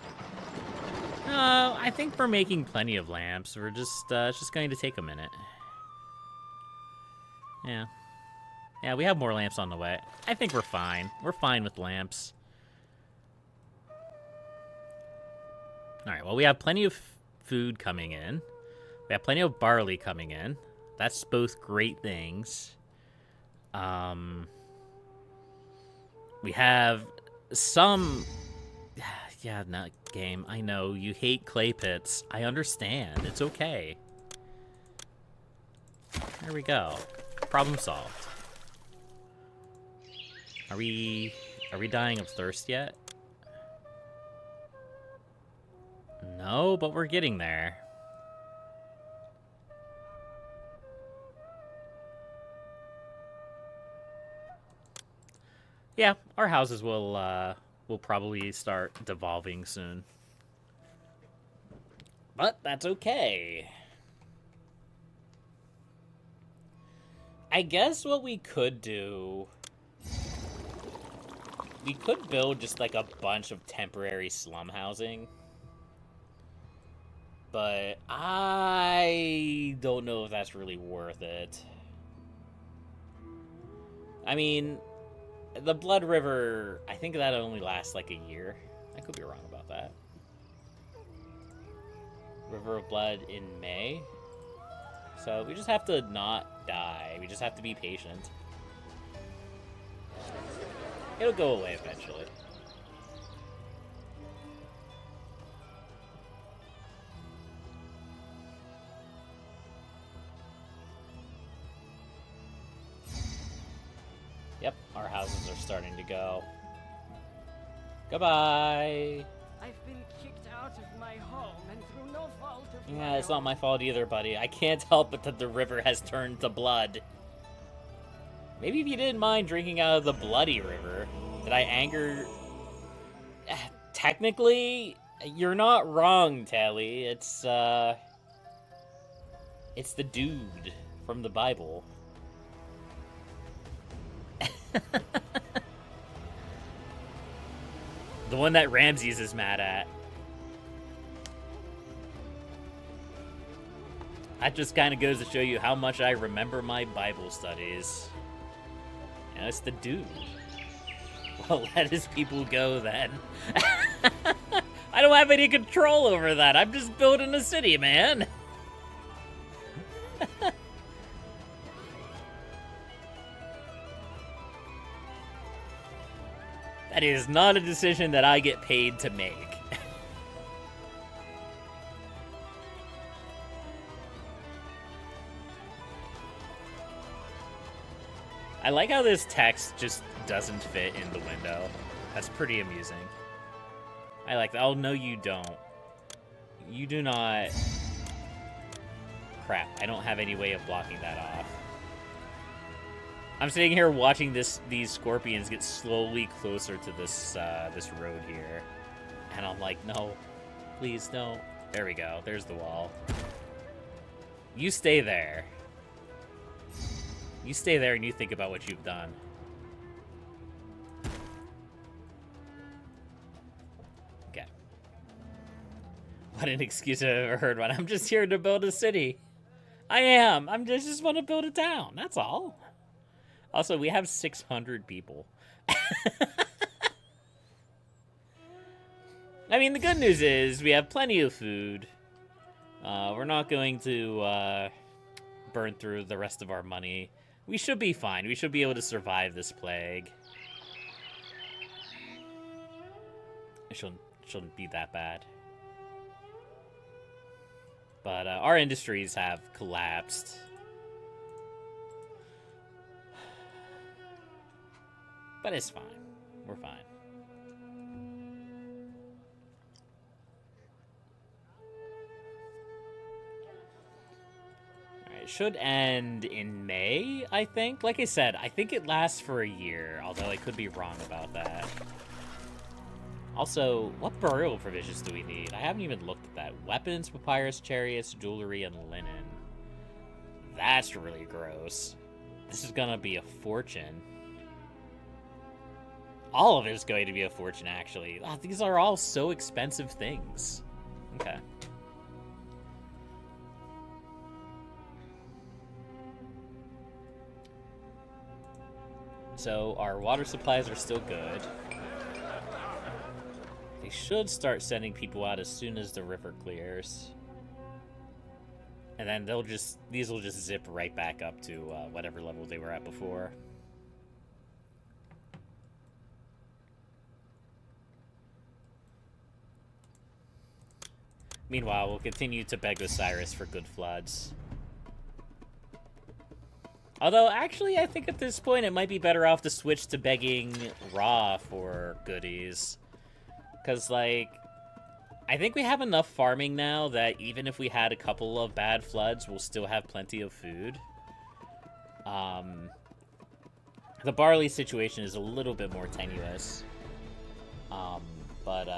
[SPEAKER 1] I think we're making plenty of lamps. We're just it's just going to take a minute. Yeah. Yeah, we have more lamps on the way. I think we're fine. We're fine with lamps. Alright, well, we have plenty of food coming in. We have plenty of barley coming in. That's both great things. We have some... Yeah, not game. I know, you hate clay pits. I understand. It's okay. There we go. Problem solved. Are we dying of thirst yet? No, but we're getting there. Yeah, our houses will probably start devolving soon. But that's okay. I guess what we could do... We could build just like a bunch of temporary slum housing. But I don't know if that's really worth it. I mean, the Blood River, I think that only lasts like a year. I could be wrong about that. River of Blood in May. So we just have to not die. We just have to be patient. It'll go away eventually. Yep, our houses are starting to go. Goodbye!
[SPEAKER 5] I've been kicked out of my home and through no fault of
[SPEAKER 1] Yeah, it's not my fault either, buddy. I can't help it that the river has turned to blood. Maybe if you didn't mind drinking out of the bloody river. Did I anger... Technically, you're not wrong, Tally. It's the dude from the Bible. The one that Ramses is mad at. That just kind of goes to show you how much I remember my Bible studies. And it's the dude. Well, let his people go then. I don't have any control over that. I'm just building a city, man. That is not a decision that I get paid to make. I like how this text just doesn't fit in the window. That's pretty amusing. I like that. Oh, no, you don't. You do not... Crap, I don't have any way of blocking that off. I'm sitting here watching these scorpions get slowly closer to this this road here. And I'm like, no, please don't. There we go. There's the wall. You stay there. You stay there and you think about what you've done. Okay. What an excuse I've ever heard one. I'm just here to build a city. I am. I just want to build a town. That's all. Also, we have 600 people. I mean, the good news is we have plenty of food. We're not going to burn through the rest of our money. We should be fine. We should be able to survive this plague. It shouldn't be that bad. But our industries have collapsed. But it's fine. We're fine. Alright, it should end in May, I think. Like I said, I think it lasts for a year, although I could be wrong about that. Also, what burial provisions do we need? I haven't even looked at that. Weapons, papyrus, chariots, jewelry, and linen. That's really gross. This is gonna be a fortune. All of it is going to be a fortune, actually. Oh, these are all so expensive things. Okay. So, our water supplies are still good. They should start sending people out as soon as the river clears. And then these will just zip right back up to whatever level they were at before. Meanwhile, we'll continue to beg Osiris for good floods. Although, actually, I think at this point it might be better off to switch to begging Ra for goodies. Because, like, I think we have enough farming now that even if we had a couple of bad floods, we'll still have plenty of food. The barley situation is a little bit more tenuous. But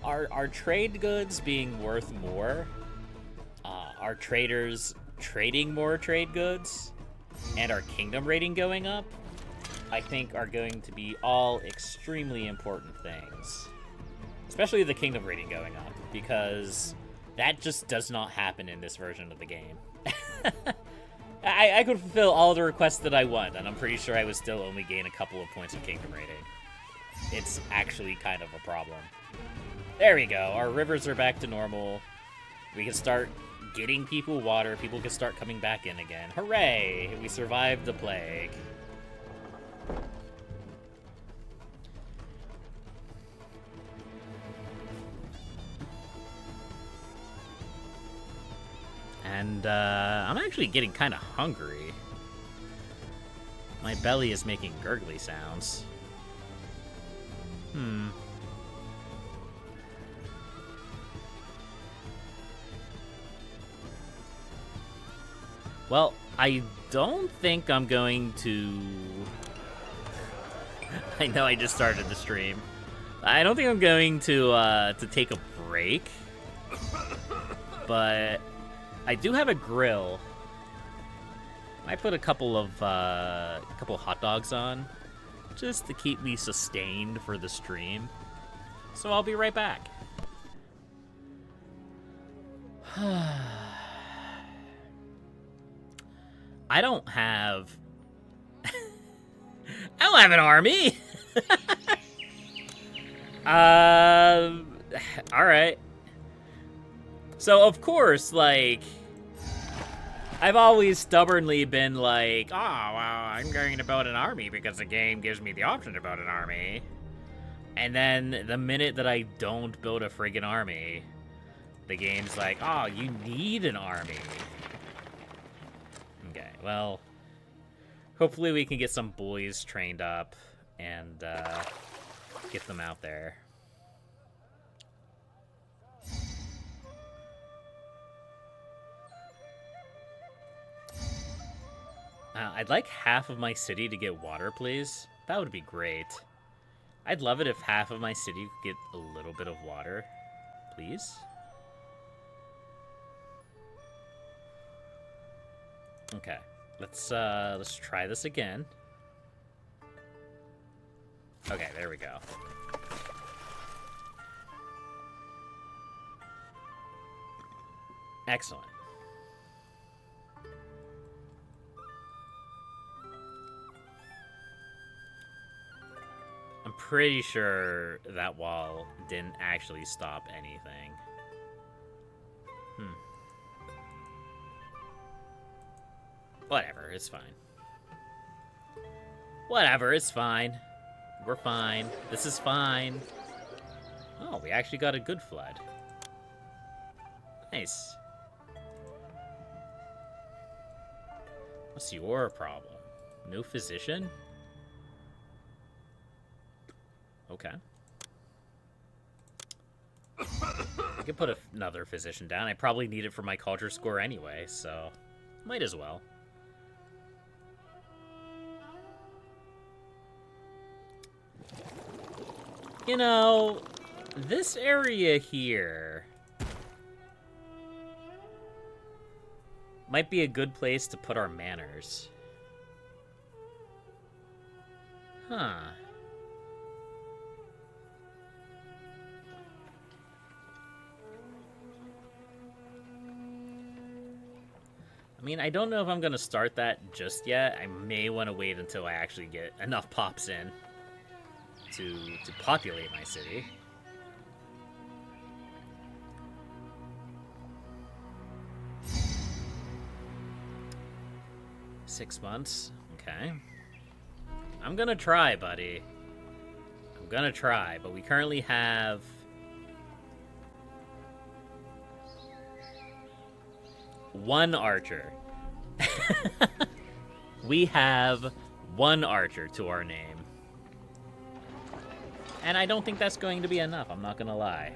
[SPEAKER 1] our trade goods being worth more, our traders trading more trade goods, and our kingdom rating going up, I think are going to be all extremely important things. Especially the kingdom rating going up, because that just does not happen in this version of the game. I could fulfill all the requests that I want, and I'm pretty sure I would still only gain a couple of points of kingdom rating. It's actually kind of a problem. There we go. Our rivers are back to normal. We can start getting people water. People can start coming back in again. Hooray! We survived the plague. And I'm actually getting kind of hungry. My belly is making gurgly sounds. Well, I don't think I'm going to... I know I just started the stream. I don't think I'm going to take a break. But I do have a grill. I put a couple of hot dogs on, just to keep me sustained for the stream. So I'll be right back. I don't have an army. All right. So of course, like, I've always stubbornly been like, oh, well, I'm going to build an army because the game gives me the option to build an army. And then the minute that I don't build a friggin' army, the game's like, oh, you need an army. Okay, well, hopefully we can get some boys trained up and get them out there. I'd like half of my city to get water, please. That would be great. I'd love it if half of my city could get a little bit of water, please. Okay, let's try this again. Okay, there we go. Excellent. I'm pretty sure that wall didn't actually stop anything. Whatever, it's fine. Whatever, it's fine. We're fine. This is fine. Oh, we actually got a good flood. Nice. What's your problem? No physician? Okay. I could put another physician down. I probably need it for my culture score anyway, so might as well. You know, this area here might be a good place to put our manors. Huh. I mean, I don't know if I'm going to start that just yet. I may want to wait until I actually get enough pops in to populate my city. Six months? Okay. I'm gonna try, buddy. I'm gonna try, but we currently have... one archer. We have one archer to our name. And I don't think that's going to be enough, I'm not gonna lie.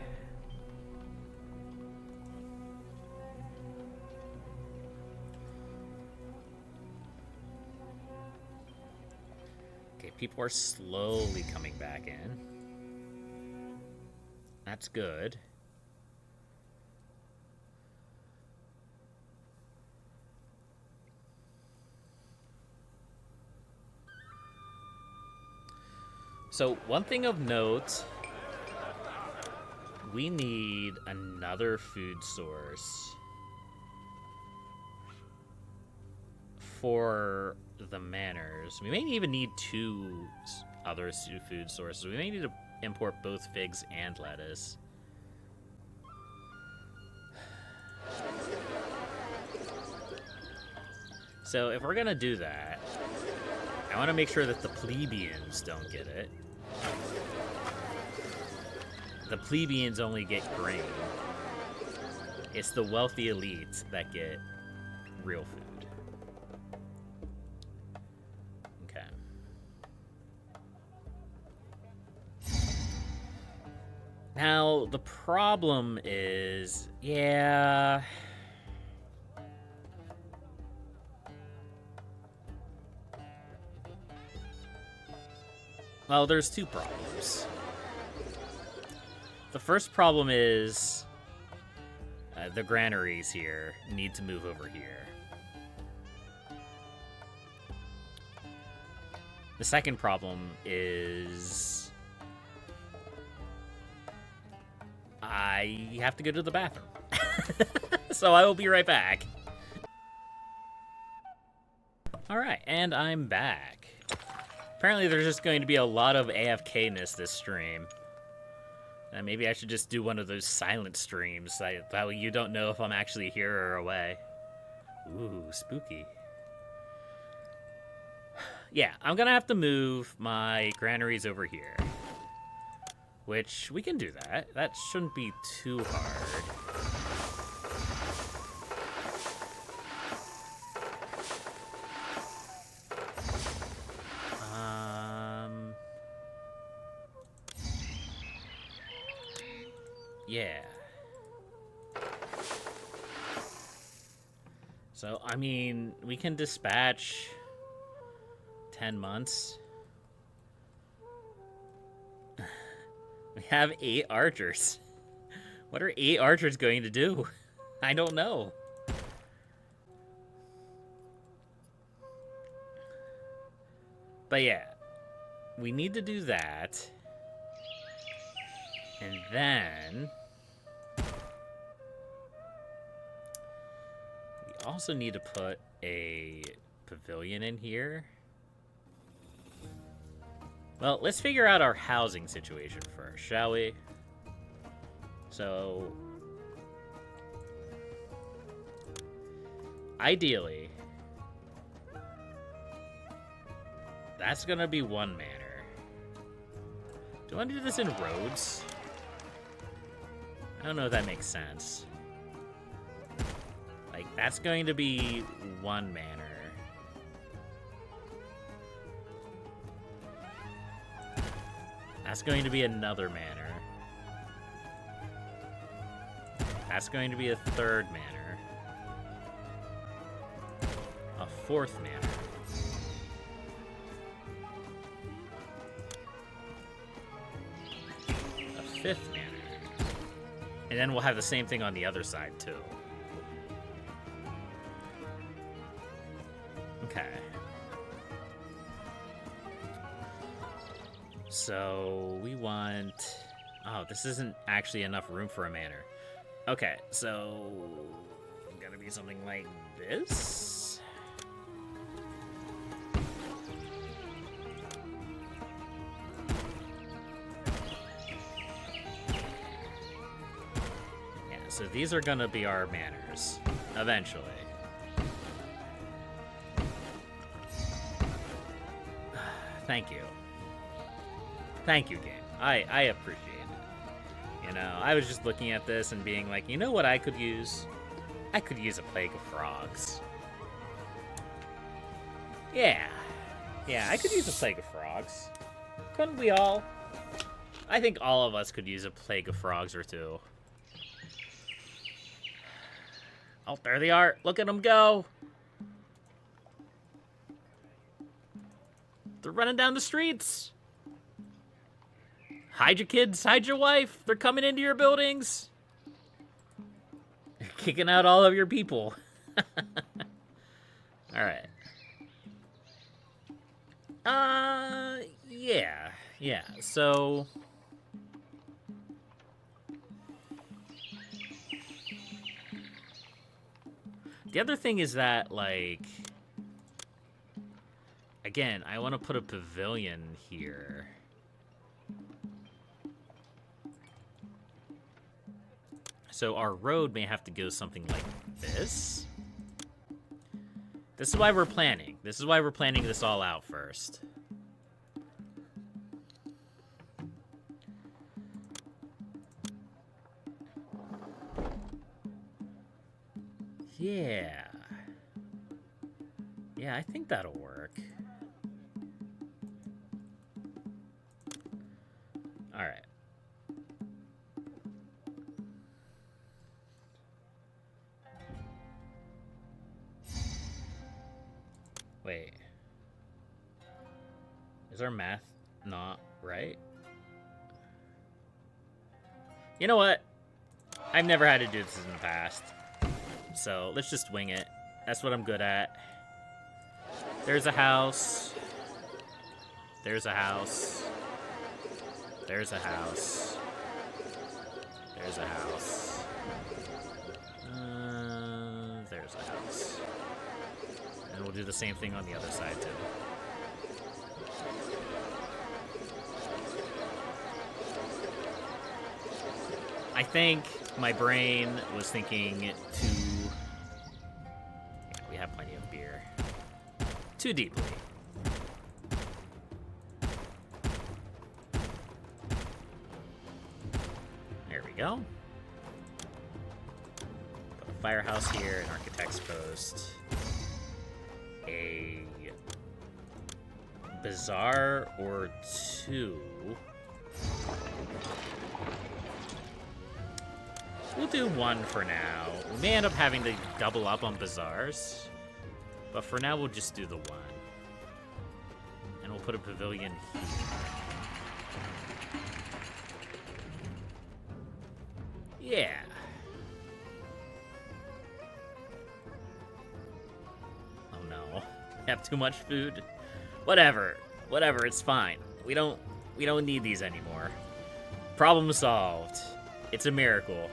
[SPEAKER 1] Okay, people are slowly coming back in. That's good. So, one thing of note, we need another food source for the manors. We may even need two other food sources. We may need to import both figs and lettuce. So, if we're gonna do that, I want to make sure that the plebeians don't get it. The plebeians only get grain. It's the wealthy elites that get real food. Okay. Now, the problem is, yeah... Well, there's two problems. The first problem is the granaries here need to move over here. The second problem is I have to go to the bathroom. So I will be right back. Alright, and I'm back. Apparently there's just going to be a lot of AFK-ness this stream. And maybe I should just do one of those silent streams that you don't know if I'm actually here or away. Ooh, spooky. Yeah, I'm gonna have to move my granaries over here. Which, we can do that. That shouldn't be too hard. Yeah. So, I mean, we can dispatch 10 months. We have 8 archers. What are 8 archers going to do? I don't know. But yeah, we need to do that. And then... we also need to put a pavilion in here. Well, let's figure out our housing situation first, shall we? So... ideally... that's gonna be one manor. Do I want to do this in roads? I don't know if that makes sense. Like, that's going to be one manor. That's going to be another manor. That's going to be a third manor. A fourth manor. A fifth manor. And then we'll have the same thing on the other side, too. Okay. So, we want... Oh, this isn't actually enough room for a manor. Okay, so... Gotta be something like this? Yeah, so these are gonna be our manors, eventually. Thank you. Thank you, game. I appreciate it. You know, I was just looking at this and being like, you know what I could use? I could use a plague of frogs. Yeah. Yeah, I could use a plague of frogs. Couldn't we all? I think all of us could use a plague of frogs or two. Oh, there they are. Look at them go. They're running down the streets. Hide your kids, hide your wife. They're coming into your buildings. They're kicking out all of your people. All right. Yeah. So the other thing is that, like, again, I want to put a pavilion here. So our road may have to go something like this. This is why we're planning. This is why we're planning this all out first. Yeah. Yeah, I think that'll work. All right. Wait. Is our math not right? You know what? I've never had to do this in the past. So let's just wing it. That's what I'm good at. There's a house. There's a house. There's a house. There's a house. There's a house. And we'll do the same thing on the other side, too. I think my brain was thinking too... Yeah, we have plenty of beer. Too deeply. There we go. Put a firehouse here, an architect's post. A bazaar or two. We'll do one for now. We may end up having to double up on bazaars, but for now we'll just do the one. And we'll put a pavilion here. Yeah. Oh no. Have too much food? Whatever. Whatever, it's fine. We don't need these anymore. Problem solved. It's a miracle.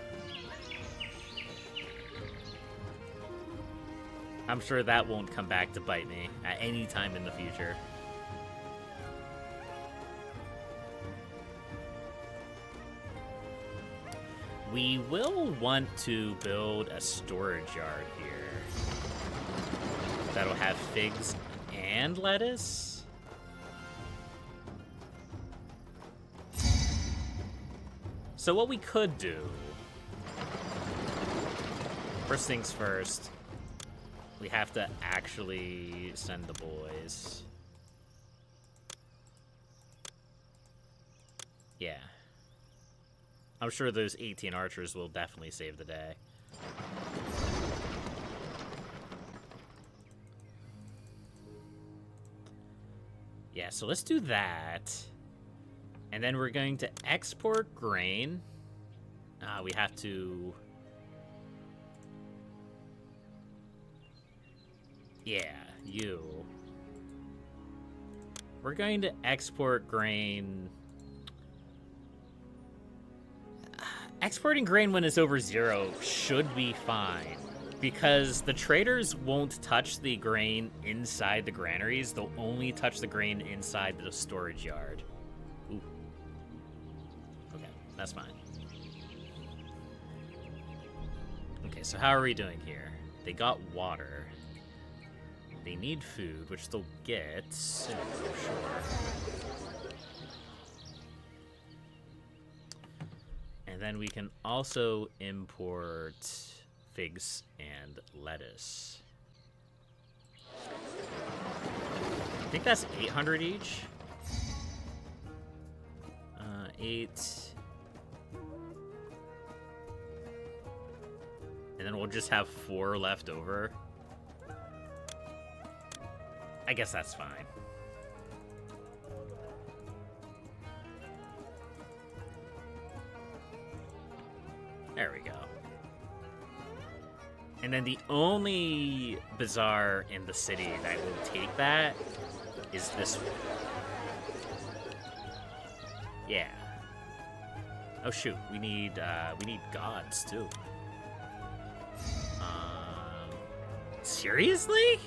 [SPEAKER 1] I'm sure that won't come back to bite me at any time in the future. We will want to build a storage yard here. That'll have figs and lettuce. So what we could do... First things first... We have to actually send the boys. Yeah. I'm sure those 18 archers will definitely save the day. Yeah, so let's do that. And then we're going to export grain. We have to... Yeah, you. We're going to export grain. Exporting grain when it's over 0 should be fine, because the traders won't touch the grain inside the granaries. They'll only touch the grain inside the storage yard. Ooh. Okay, that's fine. Okay, so how are we doing here? They got water. They need food, which they'll get soon, I'm sure. And then we can also import figs and lettuce. I think that's 800 each. 8. And then we'll just have 4 left over. I guess that's fine. There we go. And then the only bazaar in the city that will take that is this one. Yeah. Oh shoot, we need gods too. Seriously?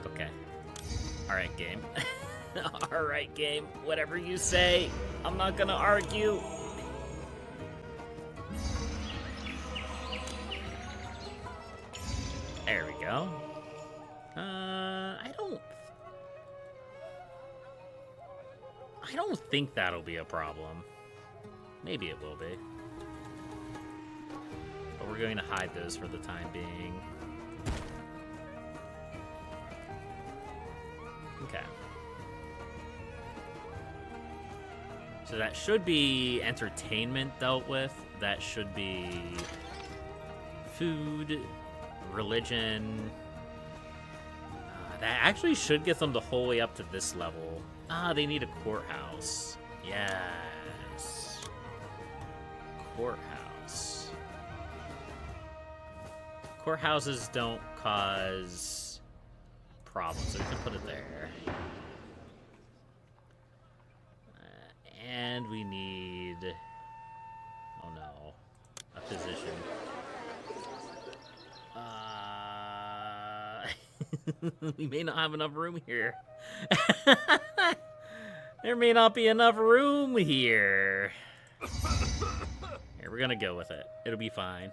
[SPEAKER 1] Okay. Alright, game. Alright, game. Whatever you say. I'm not gonna argue. There we go. I don't think that'll be a problem. Maybe it will be. But we're going to hide those for the time being. Okay. So that should be entertainment dealt with. That should be food, religion. That actually should get them the whole way up to this level. They need a courthouse. Yes. Courthouse. Courthouses don't cause problems, so we can put it there. And we need... Oh no. A physician. We may not have enough room here. There may not be enough room here. Here, we're gonna go with it. It'll be fine.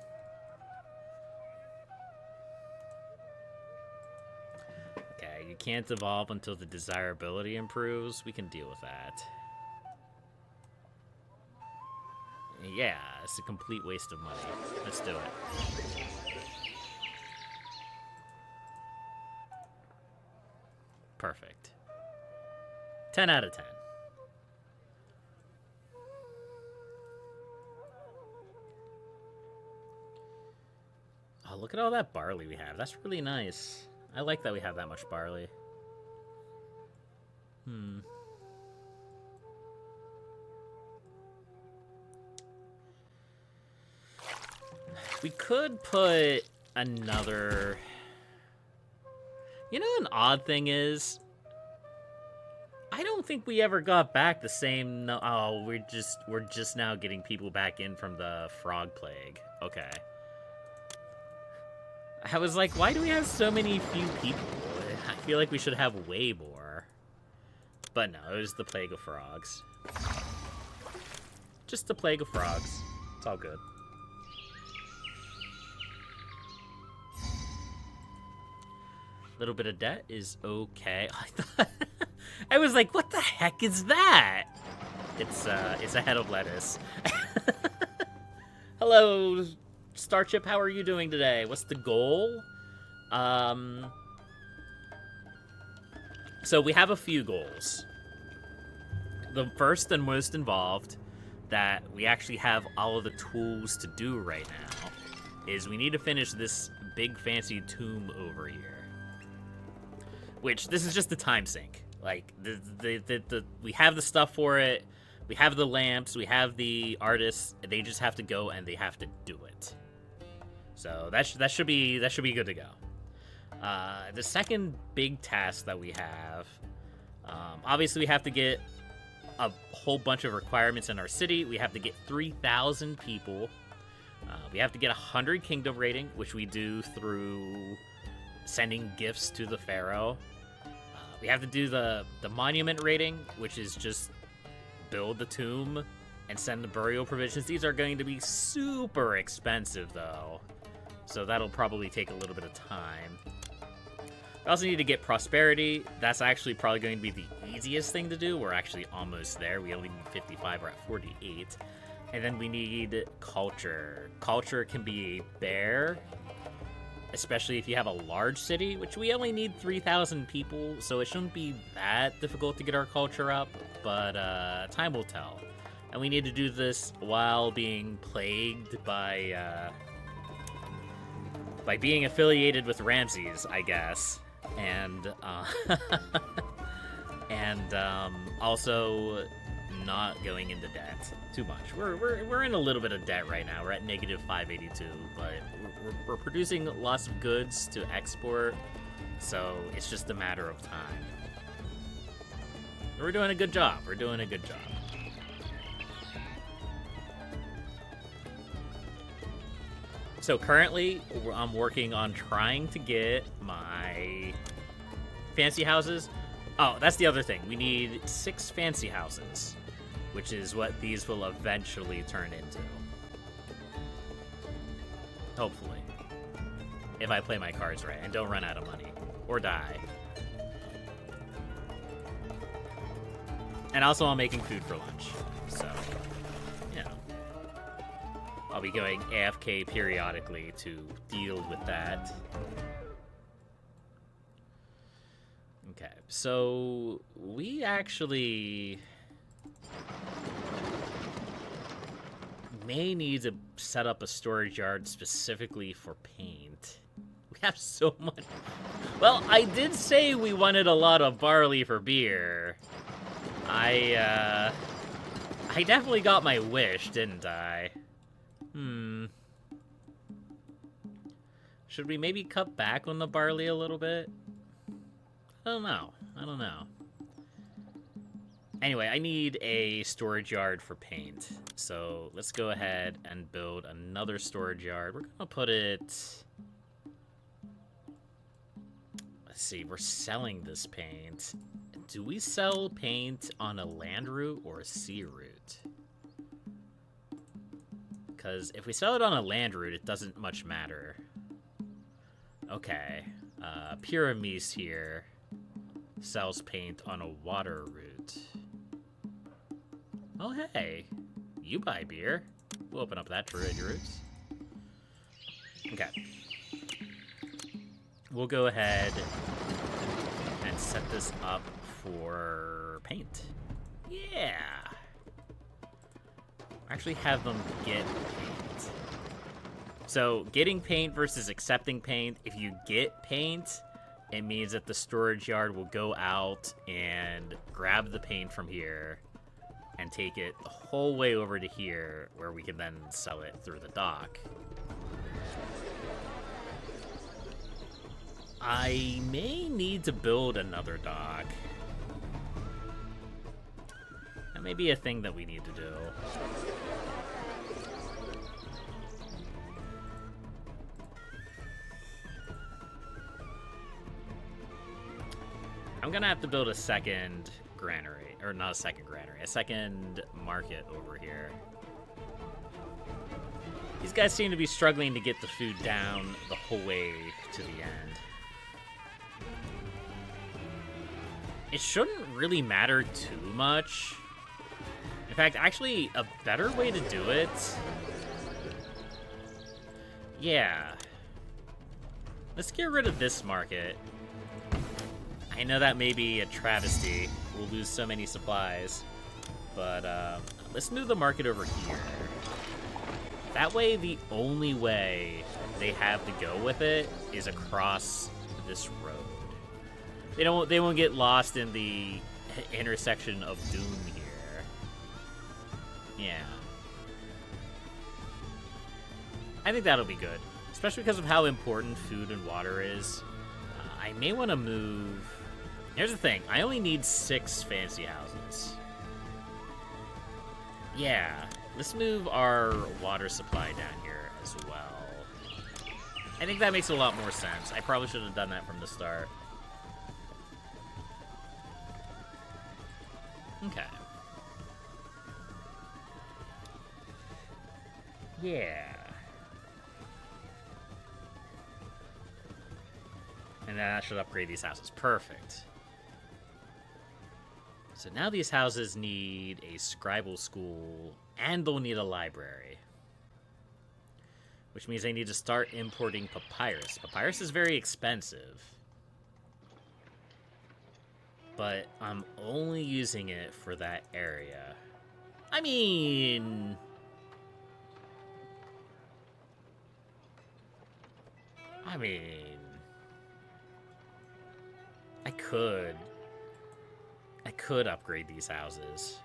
[SPEAKER 1] Okay, you can't evolve until the desirability improves. We can deal with that. Yeah, it's a complete waste of money. Let's do it. Perfect. 10 out of 10. Oh, look at all that barley we have. That's really nice. I like that we have that much barley. We could put another... You know, an odd thing is, I don't think we ever got back the same. Oh, we're just now getting people back in from the frog plague. Okay. I was like, why do we have so many few people? I feel like we should have way more. But no, it was the plague of frogs. Just the plague of frogs. It's all good. Little bit of debt is okay. I was like, what the heck is that? It's a head of lettuce. Hello, Starship. How are you doing today? What's the goal? So we have a few goals. The first and most involved that we actually have all of the tools to do right now is we need to finish this big fancy tomb over here. Which, this is just the time sink. Like, we have the stuff for it, we have the lamps, we have the artists, they just have to go and they have to do it. So that should be good to go. The second big task that we have, obviously we have to get a whole bunch of requirements in our city. We have to get 3,000 people. We have to get 100 kingdom rating, which we do through sending gifts to the Pharaoh. We have to do the monument rating, which is just build the tomb and send the burial provisions. These are going to be super expensive, though, so that'll probably take a little bit of time. We also need to get prosperity. That's actually probably going to be the easiest thing to do. We're actually almost there. We only need 55. We're at 48. And then we need culture. Culture can be a bear, especially if you have a large city, which we only need 3,000 people, so it shouldn't be that difficult to get our culture up, but time will tell. And we need to do this while being plagued by being affiliated with Ramses, I guess. And also not going into debt too much. We're in a little bit of debt right now. We're at negative 582, but we're producing lots of goods to export, so it's just a matter of time. We're doing a good job. We're doing a good job. So currently, I'm working on trying to get my fancy houses. Oh, that's the other thing. We need 6 fancy houses, which is what these will eventually turn into. Hopefully. If I play my cards right and don't run out of money. Or die. And also I'm making food for lunch. So, you know. I'll be going AFK periodically to deal with that. Okay, so we actually may need to set up a storage yard specifically for paint. We have so much. Well, I did say we wanted a lot of barley for beer. I definitely got my wish, didn't I? Should we maybe cut back on the barley a little bit? I don't know. Anyway, I need a storage yard for paint. So let's go ahead and build another storage yard. We're gonna put it... Let's see, we're selling this paint. Do we sell paint on a land route or a sea route? Because if we sell it on a land route, it doesn't much matter. Okay. Pyramis here sells paint on a water route. Oh, hey. You buy beer. We'll open up that trade routes. Okay. We'll go ahead and set this up for paint. Yeah. Actually have them get paint. So, getting paint versus accepting paint. If you get paint, it means that the storage yard will go out and grab the paint from here and take it the whole way over to here, where we can then sell it through the dock. I may need to build another dock. That may be a thing that we need to do. I'm gonna have to build a second granary, or not a second granary, a second market over here. These guys seem to be struggling to get the food down the whole way to the end. It shouldn't really matter too much. In fact, actually, a better way to do it... Yeah. Let's get rid of this market. I know that may be a travesty. We'll lose so many supplies. But let's move the market over here. That way, the only way they have to go with it is across this road. They won't get lost in the intersection of doom here. Yeah. I think that'll be good, especially because of how important food and water is. I may want to move... Here's the thing. I only need 6 fancy houses. Yeah. Let's move our water supply down here as well. I think that makes a lot more sense. I probably should have done that from the start. Okay. Yeah. And then I should upgrade these houses. Perfect. So now these houses need a scribal school, and they'll need a library. Which means they need to start importing papyrus. Papyrus is very expensive. But I'm only using it for that area. I mean... I could upgrade these houses.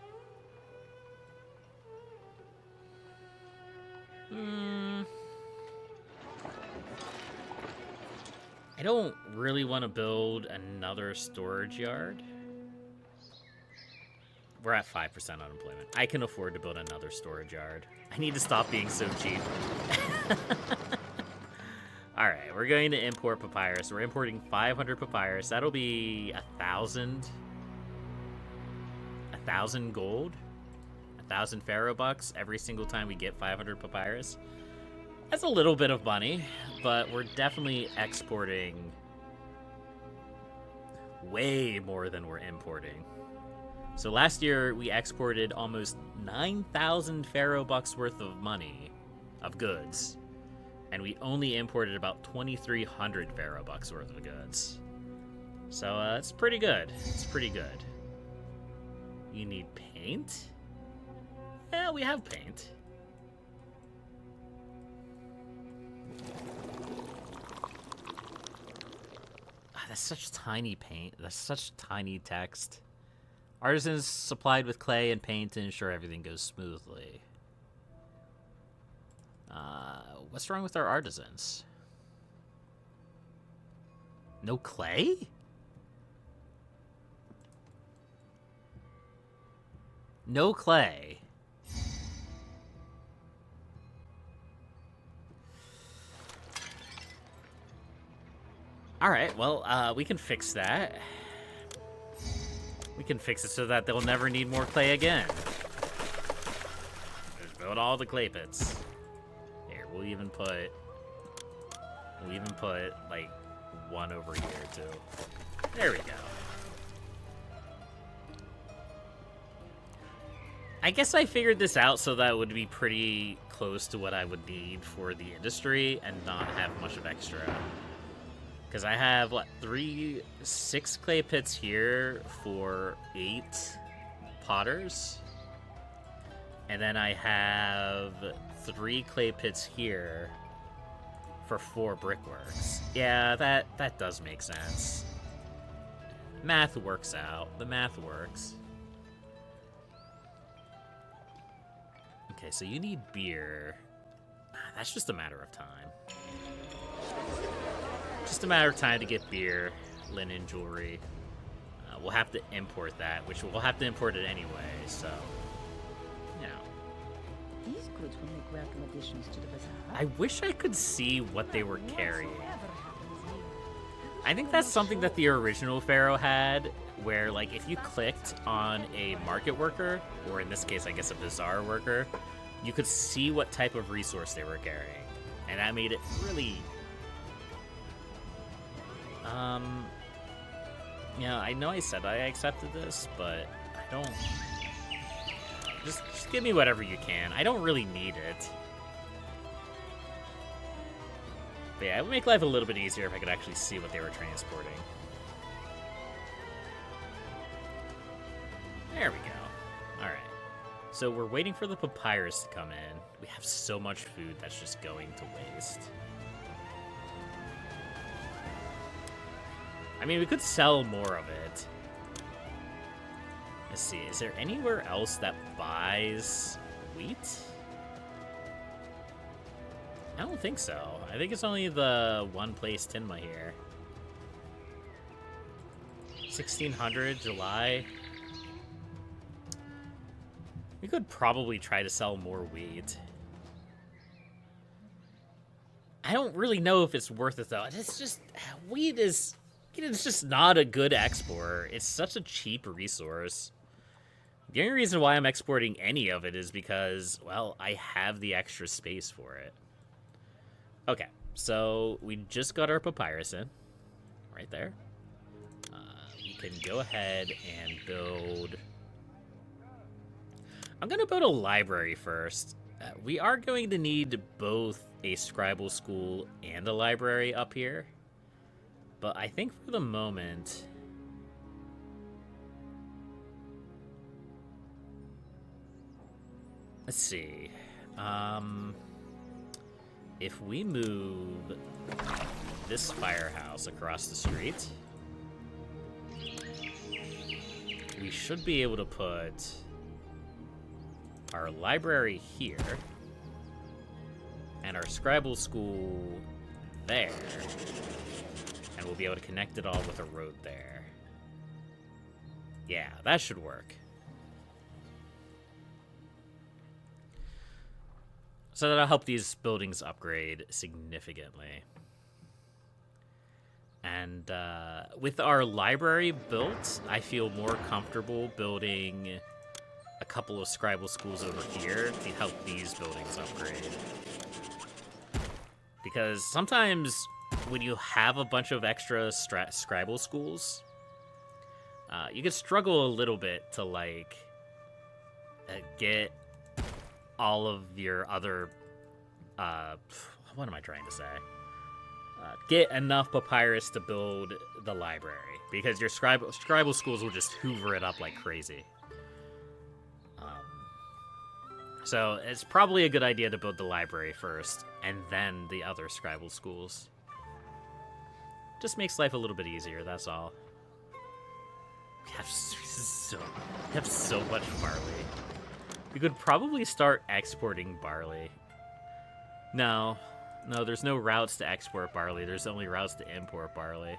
[SPEAKER 1] I don't really want to build another storage yard. We're at 5% unemployment. I can afford to build another storage yard. I need to stop being so cheap. Alright, we're going to import papyrus. We're importing 500 papyrus. That'll be 1,000. 1,000 gold. 1,000 Pharaoh bucks every single time we get 500 papyrus. That's a little bit of money, but we're definitely exporting way more than we're importing. So last year, we exported almost 9,000 Pharaoh bucks worth of money, of goods. And we only imported about 2,300 Pharaoh bucks worth of goods. So it's pretty good. It's pretty good. You need paint? Yeah, we have paint. That's such tiny paint. That's such tiny text. Artisans supplied with clay and paint to ensure everything goes smoothly. What's wrong with our artisans? No clay? No clay. Alright, well, we can fix that. We can fix it so that they'll never need more clay again. Just build all the clay pits. Here, we'll even put, like, one over here, too. There we go. I guess I figured this out so that it would be pretty close to what I would need for the industry and not have much of extra. Because I have, what, 6 clay pits here for 8 potters. And then I have 3 clay pits here for 4 brickworks. Yeah, that does make sense. Math works out. The math works. Okay, so you need beer. That's just a matter of time. Just a matter of time to get beer, linen, jewelry. We'll have to import that, which we'll have to import it anyway, so, you know.
[SPEAKER 6] These goods will make welcome additions to the bazaar.
[SPEAKER 1] I wish I could see what they were carrying. I think that's something that the original Pharaoh had, where, like, if you clicked on a market worker, or in this case, I guess a bazaar worker, you could see what type of resource they were carrying. And that made it really... Yeah, I know I said I accepted this, but I don't... Just give me whatever you can. I don't really need it. But yeah, it would make life a little bit easier if I could actually see what they were transporting. So we're waiting for the papyrus to come in. We have so much food that's just going to waste. I mean, we could sell more of it. Let's see, is there anywhere else that buys wheat? I don't think so. I think it's only the one place Tinma here. 1600 July. We could probably try to sell more wheat. I don't really know if it's worth it though. It's just wheat is just not a good export. It's such a cheap resource. The only reason why I'm exporting any of it is because, well, I have the extra space for it. Okay, so we just got our papyrus in, right there. We can go ahead and build... I'm going to build a library first. We are going to need both a scribal school and a library up here. But I think for the moment... Let's see. If we move this firehouse across the street, we should be able to put our library here and our scribal school there, and we'll be able to connect it all with a road there. Yeah, that should work. So that'll help these buildings upgrade significantly. And with our library built, I feel more comfortable building a couple of scribal schools over here to help these buildings upgrade. Because sometimes when you have a bunch of extra scribal schools, you can struggle a little bit to, like, get all of your other, what am I trying to say? Get enough papyrus to build the library, because your scribal schools will just hoover it up like crazy. So it's probably a good idea to build the library first, and then the other scribal schools. Just makes life a little bit easier, that's all. We have so much barley. We could probably start exporting barley. No, there's no routes to export barley. There's only routes to import barley.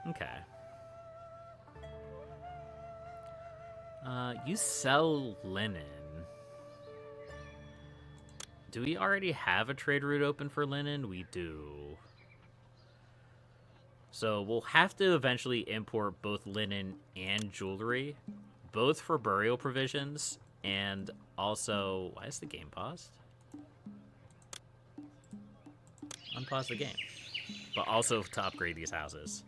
[SPEAKER 1] Okay. You sell linen. Do we already have a trade route open for linen? We do. So we'll have to eventually import both linen and jewelry, both for burial provisions, and also... Why is the game paused? Unpause the game. But also to upgrade these houses.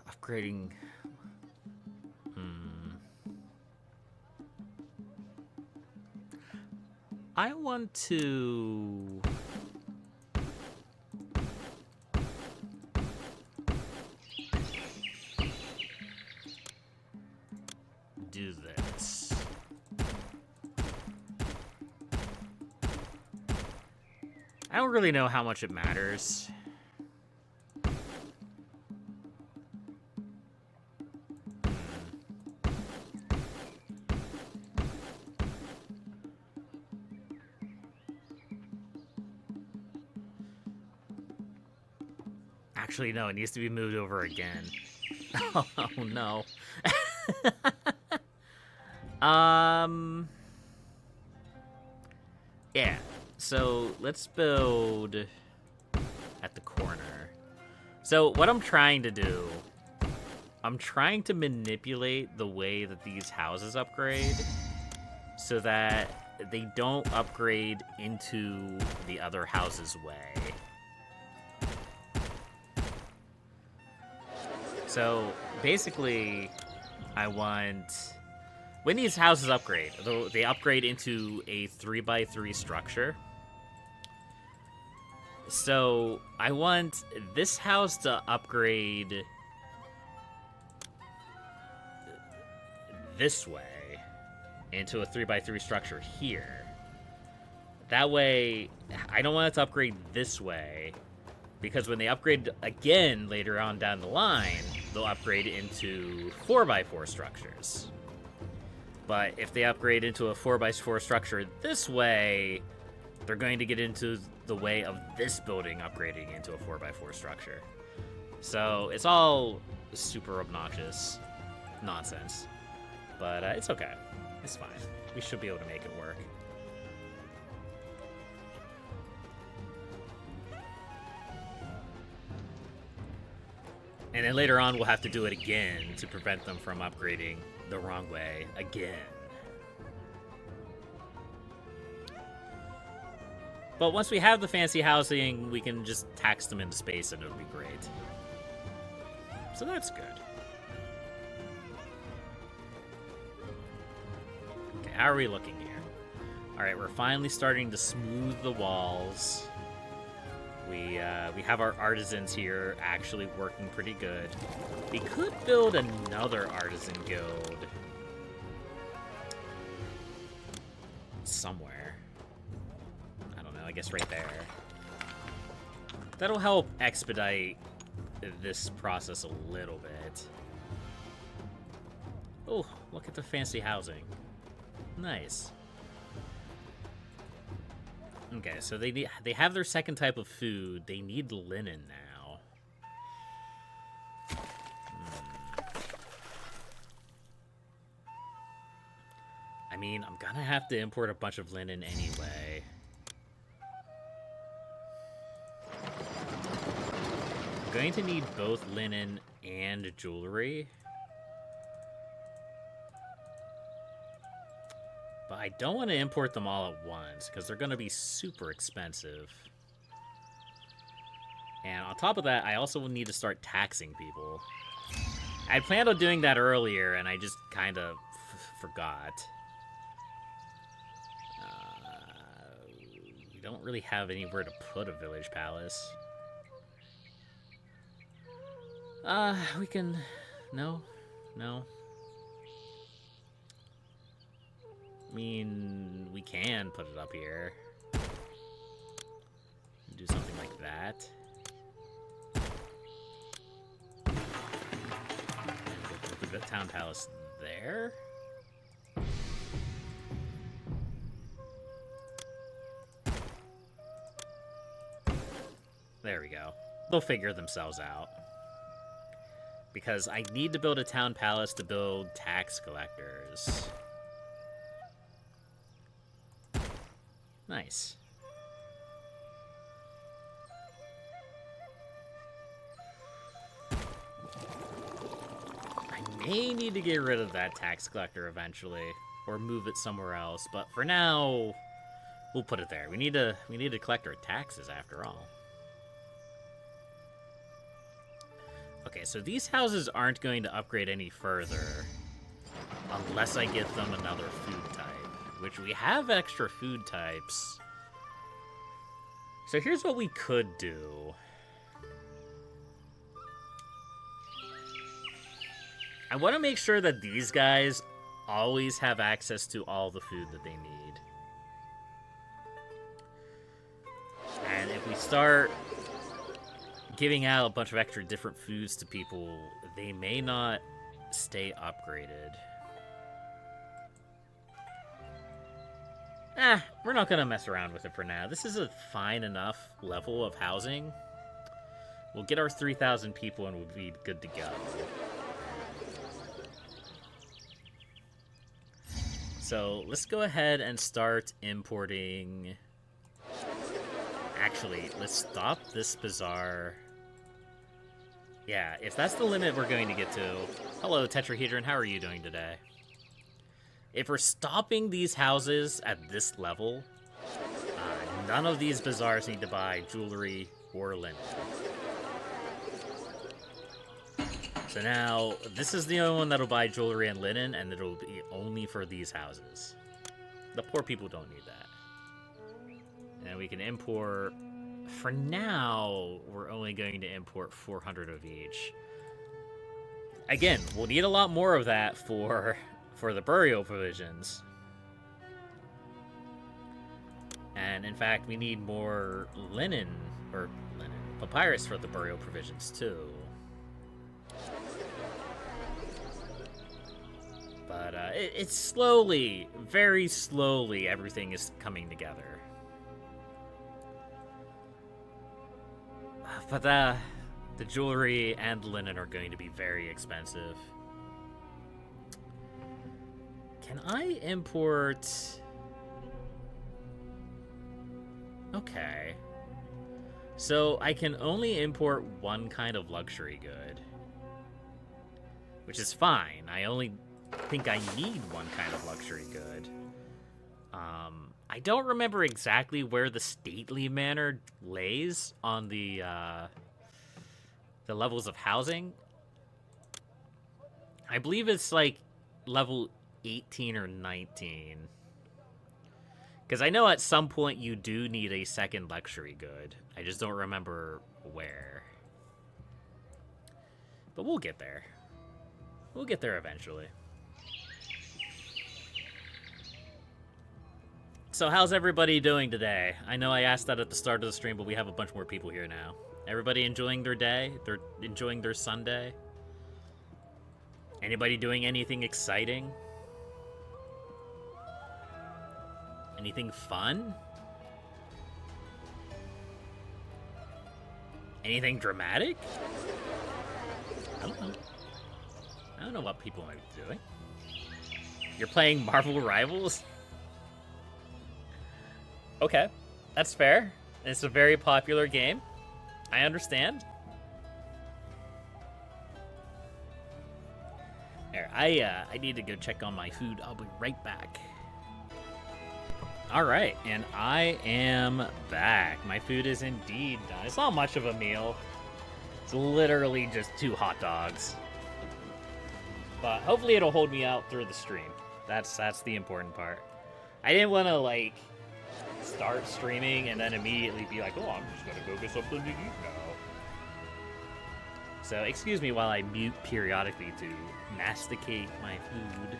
[SPEAKER 1] Upgrading... I want to... do this. I don't really know how much it matters. Actually, no, it needs to be moved over again. Oh, no. Yeah, so let's build at the corner. So what I'm trying to do, I'm trying to manipulate the way that these houses upgrade so that they don't upgrade into the other house's way. So basically, I want... When these houses upgrade, they upgrade into a 3x3 structure. So I want this house to upgrade this way into a 3x3 structure here. That way, I don't want it to upgrade this way, because when they upgrade again later on down the line, they'll upgrade into 4x4 structures. But if they upgrade into a 4x4 structure this way, they're going to get into the way of this building upgrading into a 4x4 structure. So it's all super obnoxious nonsense. But it's okay. It's fine. We should be able to make it work. And then later on, we'll have to do it again to prevent them from upgrading the wrong way again. But once we have the fancy housing, we can just tax them into space and it'll be great. So that's good. Okay, how are we looking here? Alright, we're finally starting to smooth the walls. We have our artisans here actually working pretty good. We could build another artisan guild somewhere. I don't know, I guess right there. That'll help expedite this process a little bit. Oh, look at the fancy housing. Nice. Okay, so they have their second type of food. They need linen now. I mean, I'm gonna have to import a bunch of linen anyway. I'm going to need both linen and jewelry. But I don't want to import them all at once, because they're going to be super expensive. And on top of that, I also will need to start taxing people. I planned on doing that earlier, and I just kind of forgot. We don't really have anywhere to put a village palace. We can... No. I mean, we can put it up here. Do something like that. And put the town palace there. There we go. They'll figure themselves out. Because I need to build a town palace to build tax collectors. Nice. I may need to get rid of that tax collector eventually, or move it somewhere else, but for now, we'll put it there. We need to collect our taxes after all. Okay, so these houses aren't going to upgrade any further unless I give them another food type. Which we have extra food types. So here's what we could do. I want to make sure that these guys always have access to all the food that they need. And if we start giving out a bunch of extra different foods to people, they may not stay upgraded. We're not gonna mess around with it for now. This is a fine enough level of housing. We'll get our 3,000 people and we'll be good to go. So let's go ahead and start importing... Actually, let's stop this bazaar. Yeah, if that's the limit we're going to get to... Hello, Tetrahedron, how are you doing today? If we're stopping these houses at this level, none of these bazaars need to buy jewelry or linen. So now, this is the only one that'll buy jewelry and linen, and it'll be only for these houses. The poor people don't need that. And we can import for now, we're only going to import 400 of each. Again, we'll need a lot more of that for the burial provisions. And in fact, we need more papyrus for the burial provisions too. But it's slowly, very slowly, everything is coming together. But the jewelry and linen are going to be very expensive. Can I import... Okay. So I can only import one kind of luxury good. Which is fine. I only think I need one kind of luxury good. I don't remember exactly where the stately manor lays on the levels of housing. I believe it's like level 18 or 19. Because I know at some point you do need a second luxury good. I just don't remember where. But we'll get there. We'll get there eventually. So how's everybody doing today? I know I asked that at the start of the stream, but we have a bunch more people here now. Everybody enjoying their day? They're enjoying their Sunday? Anybody doing anything exciting? Anything fun? Anything dramatic? I don't know. I don't know what people might be doing. You're playing Marvel Rivals? Okay, that's fair. It's a very popular game. I understand. There, I need to go check on my food. I'll be right back. All right, and I am back. My food is indeed done. It's not much of a meal. It's literally just 2 hot dogs. But hopefully it'll hold me out through the stream. That's the important part. I didn't want to, like, start streaming and then immediately be like, oh, I'm just going to go get something to eat now. So excuse me while I mute periodically to masticate my food.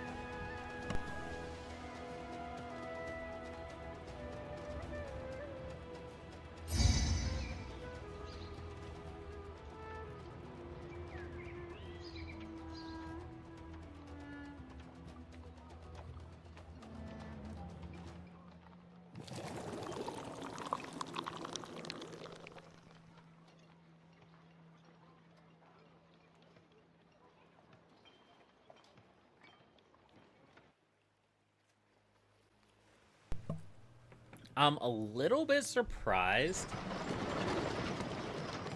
[SPEAKER 1] I'm a little bit surprised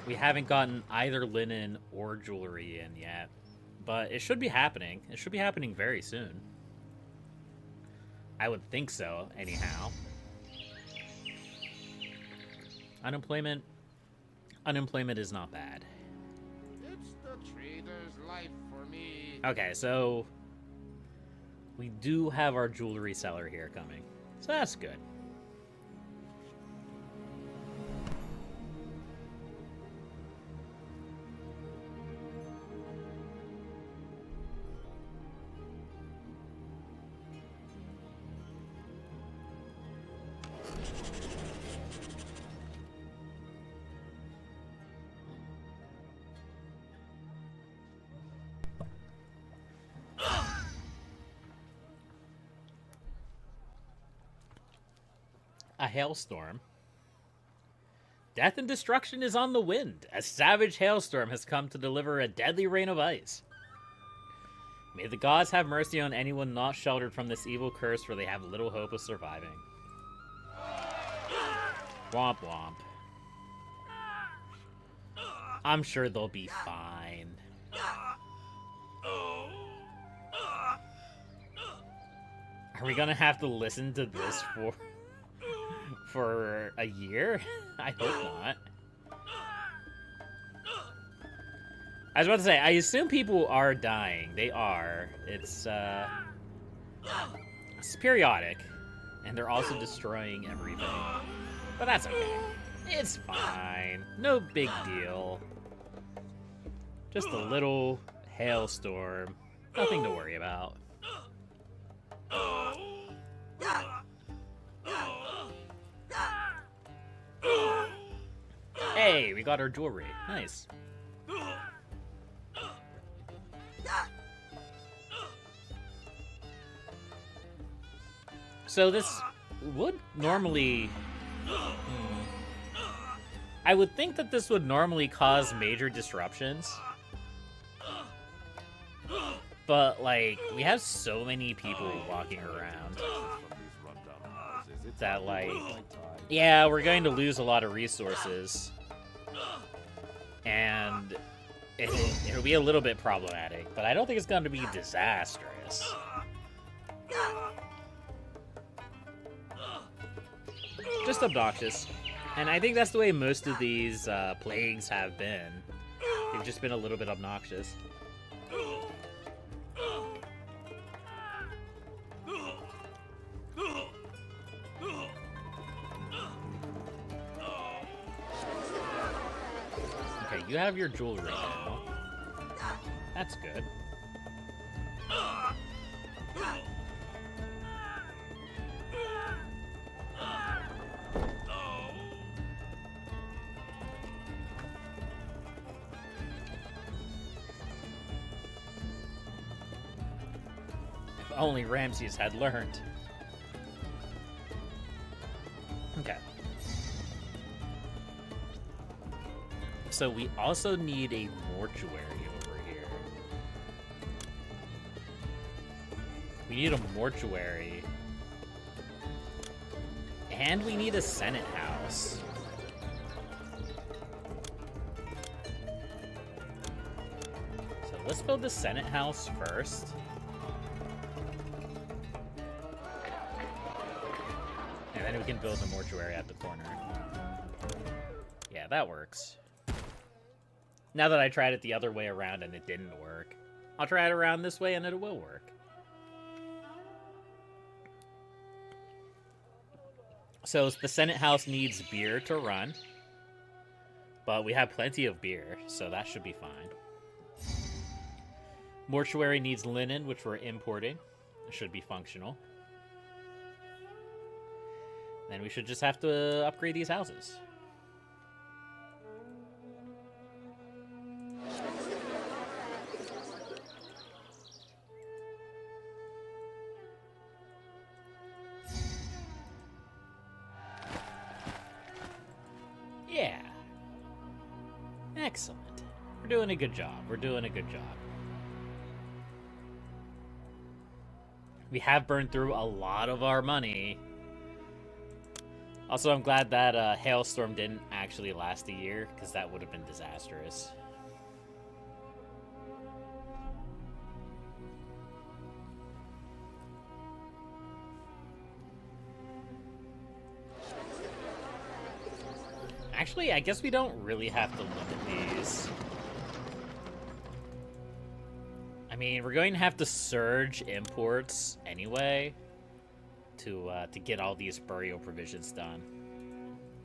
[SPEAKER 1] we haven't gotten either linen or jewelry in yet, but it should be happening. It should be happening very soon. I would think so, anyhow. Unemployment is not bad.
[SPEAKER 3] It's the trader's life for me.
[SPEAKER 1] Okay, so we do have our jewelry seller here coming, so that's good. A hailstorm. Death and destruction is on the wind. A savage hailstorm has come to deliver a deadly rain of ice. May the gods have mercy on anyone not sheltered from this evil curse, for they have little hope of surviving. Womp womp. I'm sure they'll be fine. Are we gonna have to listen to this for a year? I hope not. I was about to say, I assume people are dying. They are. It's periodic. And they're also destroying everything. But that's okay. It's fine. No big deal. Just a little hailstorm. Nothing to worry about. Hey, we got our jewelry. Nice. So this would normally... I would think that this would normally cause major disruptions. But, like, we have so many people walking around that, like... Yeah, we're going to lose a lot of resources. And it'll be a little bit problematic, but I don't think it's going to be disastrous. Just obnoxious. And I think that's the way most of these plagues have been. They've just been a little bit obnoxious. Okay, you have your jewelry now. That's good. If only Ramses had learned. Okay. So we also need a mortuary over here. We need a mortuary. And we need a Senate house. So let's build the Senate house first. And then we can build the mortuary at the corner. Yeah, that works. Now that I tried it the other way around and it didn't work, I'll try it around this way and it will work. So the Senate House needs beer to run, but we have plenty of beer, so that should be fine. Mortuary needs linen, which we're importing. It should be functional. Then we should just have to upgrade these houses. Yeah. Excellent. We're doing a good job. We're doing a good job. We have burned through a lot of our money. Also, I'm glad that hailstorm didn't actually last a year, because that would have been disastrous. Actually, I guess we don't really have to look at these. I mean, we're going to have to surge imports anyway to get all these burial provisions done.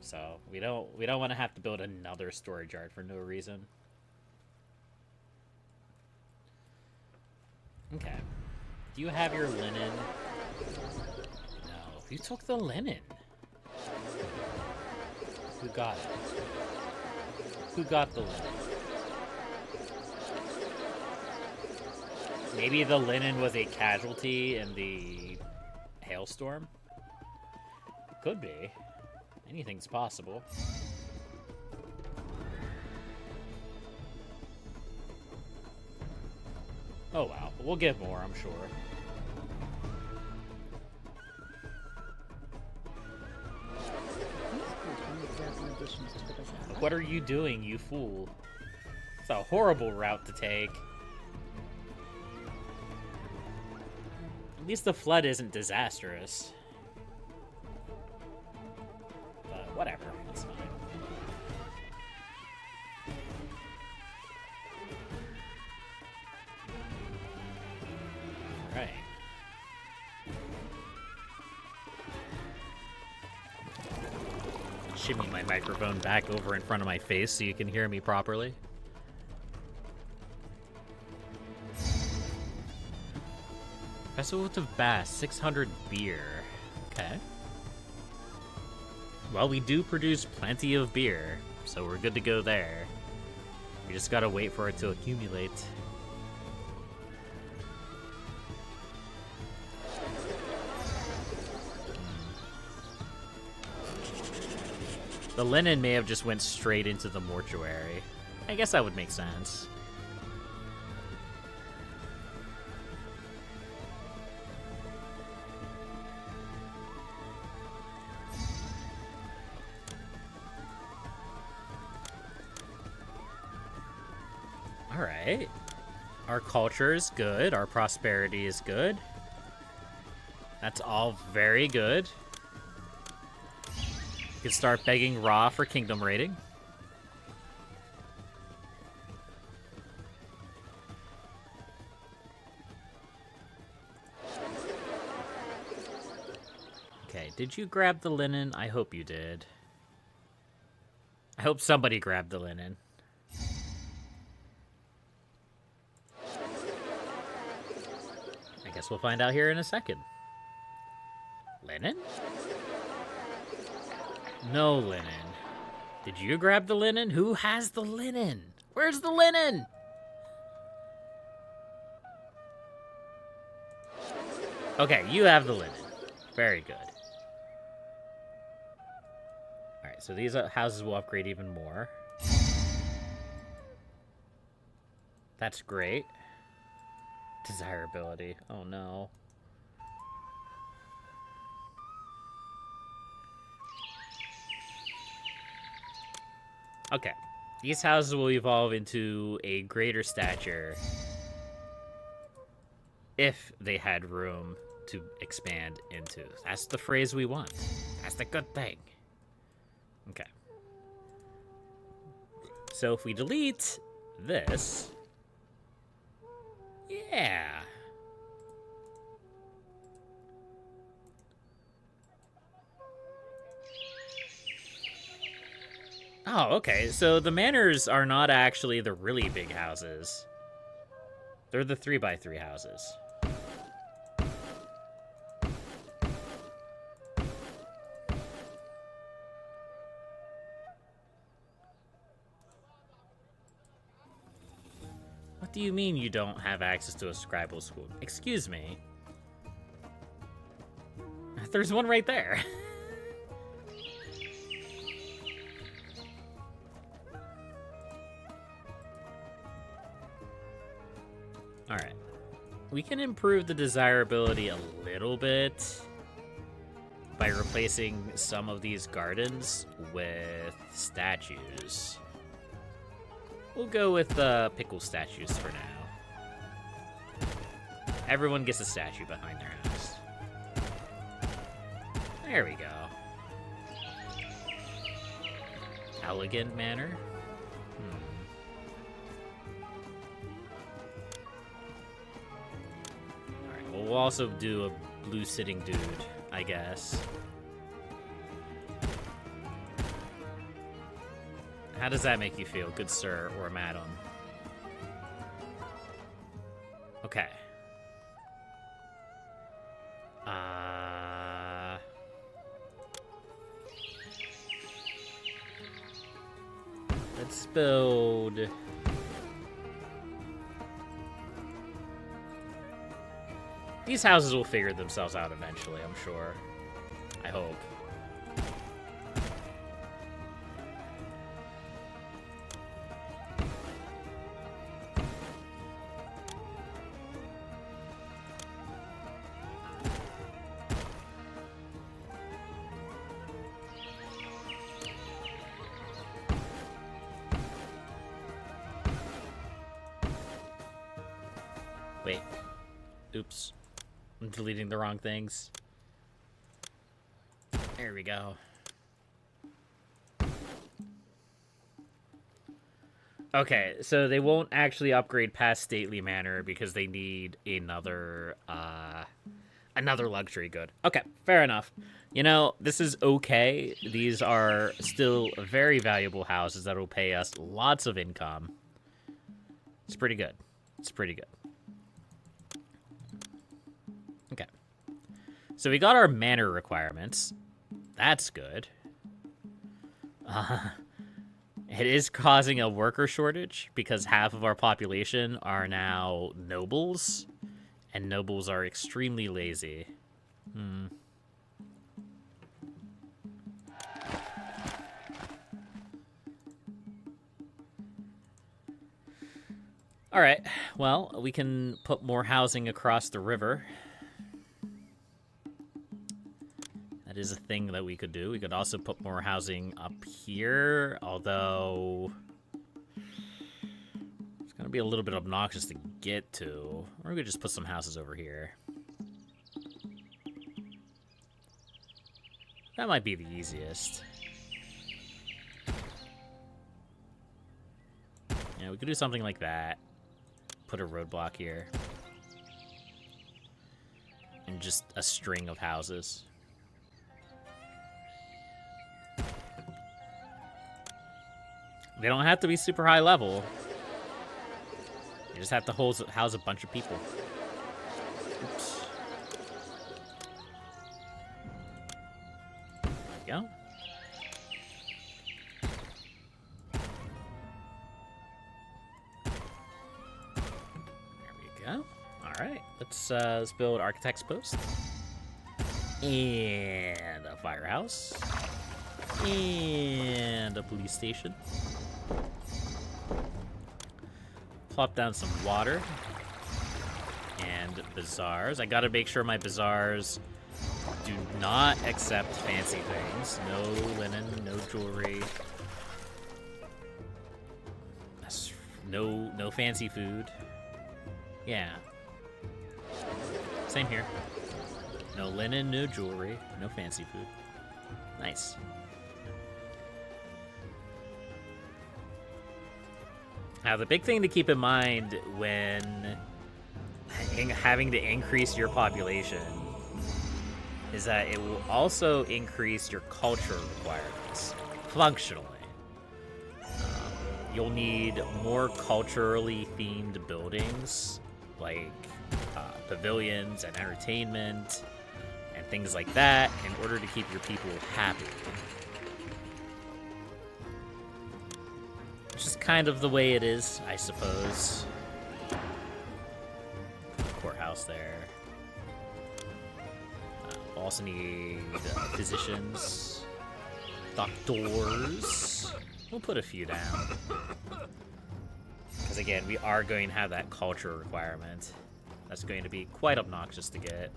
[SPEAKER 1] So we don't want to have to build another storage yard for no reason. Okay. Do you have your linen? No. Who took the linen? Who got it? Who got the linen? Maybe the linen was a casualty in the hailstorm? Could be. Anything's possible. Oh wow, we'll get more, I'm sure. What are you doing, you fool? It's a horrible route to take. At least the flood isn't disastrous. But whatever, it's fine. Alright. shimmy my microphone back over in front of my face so you can hear me properly. Vessel of Bass, 600 beer. Okay. Well, we do produce plenty of beer, so we're good to go there. We just gotta wait for it to accumulate. The linen may have just went straight into the mortuary. I guess that would make sense. Alright. Our culture is good. Our prosperity is good. That's all very good. We can start begging Ra for kingdom rating. Okay, did you grab the linen? I hope you did. I hope somebody grabbed the linen. I guess we'll find out here in a second. Linen? No linen. Did you grab the linen? Who has the linen? Where's the linen? Okay, you have the linen. Very good. Alright, so these houses will upgrade even more. That's great. Desirability. Oh no. Okay. These houses will evolve into a greater stature if they had room to expand into. That's the phrase we want. That's the good thing. Okay. So if we delete this... Yeah. Oh, okay. So the manors are not actually the really big houses. They're the 3x3 houses. What do you mean you don't have access to a scribal school? Excuse me. There's one right there. Alright. We can improve the desirability a little bit by replacing some of these gardens with statues. We'll go with pickle statues for now. Everyone gets a statue behind their house. There we go. Elegant manor. Alright, well, we'll also do a blue sitting dude, I guess. How does that make you feel, good sir or madam? Okay. Let's build... These houses will figure themselves out eventually, I'm sure. I hope. Wait. Oops. I'm deleting the wrong things. There we go. Okay, so they won't actually upgrade past Stately Manor because they need another luxury good. Okay, fair enough. You know, this is okay. These are still very valuable houses that will pay us lots of income. It's pretty good. It's pretty good. Okay. So we got our manor requirements. That's good. It is causing a worker shortage because half of our population are now nobles, and nobles are extremely lazy. All right, well, we can put more housing across the river. That is a thing that we could do. We could also put more housing up here, although it's going to be a little bit obnoxious to get to. Or we could just put some houses over here. That might be the easiest. Yeah, we could do something like that. Put a roadblock here. And just a string of houses. They don't have to be super high level. You just have to house a bunch of people. Oops. There we go. There we go. All right, let's build Architect's Post and a firehouse and a police station. Plop down some water and bazaars. I gotta make sure my bazaars do not accept fancy things. No linen, no jewelry. No fancy food. Yeah. Same here. No linen, no jewelry, no fancy food. Nice. Now, the big thing to keep in mind when having to increase your population is that it will also increase your culture requirements, functionally. You'll need more culturally themed buildings, like pavilions and entertainment and things like that, in order to keep your people happy. Which is kind of the way it is, I suppose. Courthouse there. Also need physicians, doctors. We'll put a few down. Because again, we are going to have that culture requirement. That's going to be quite obnoxious to get.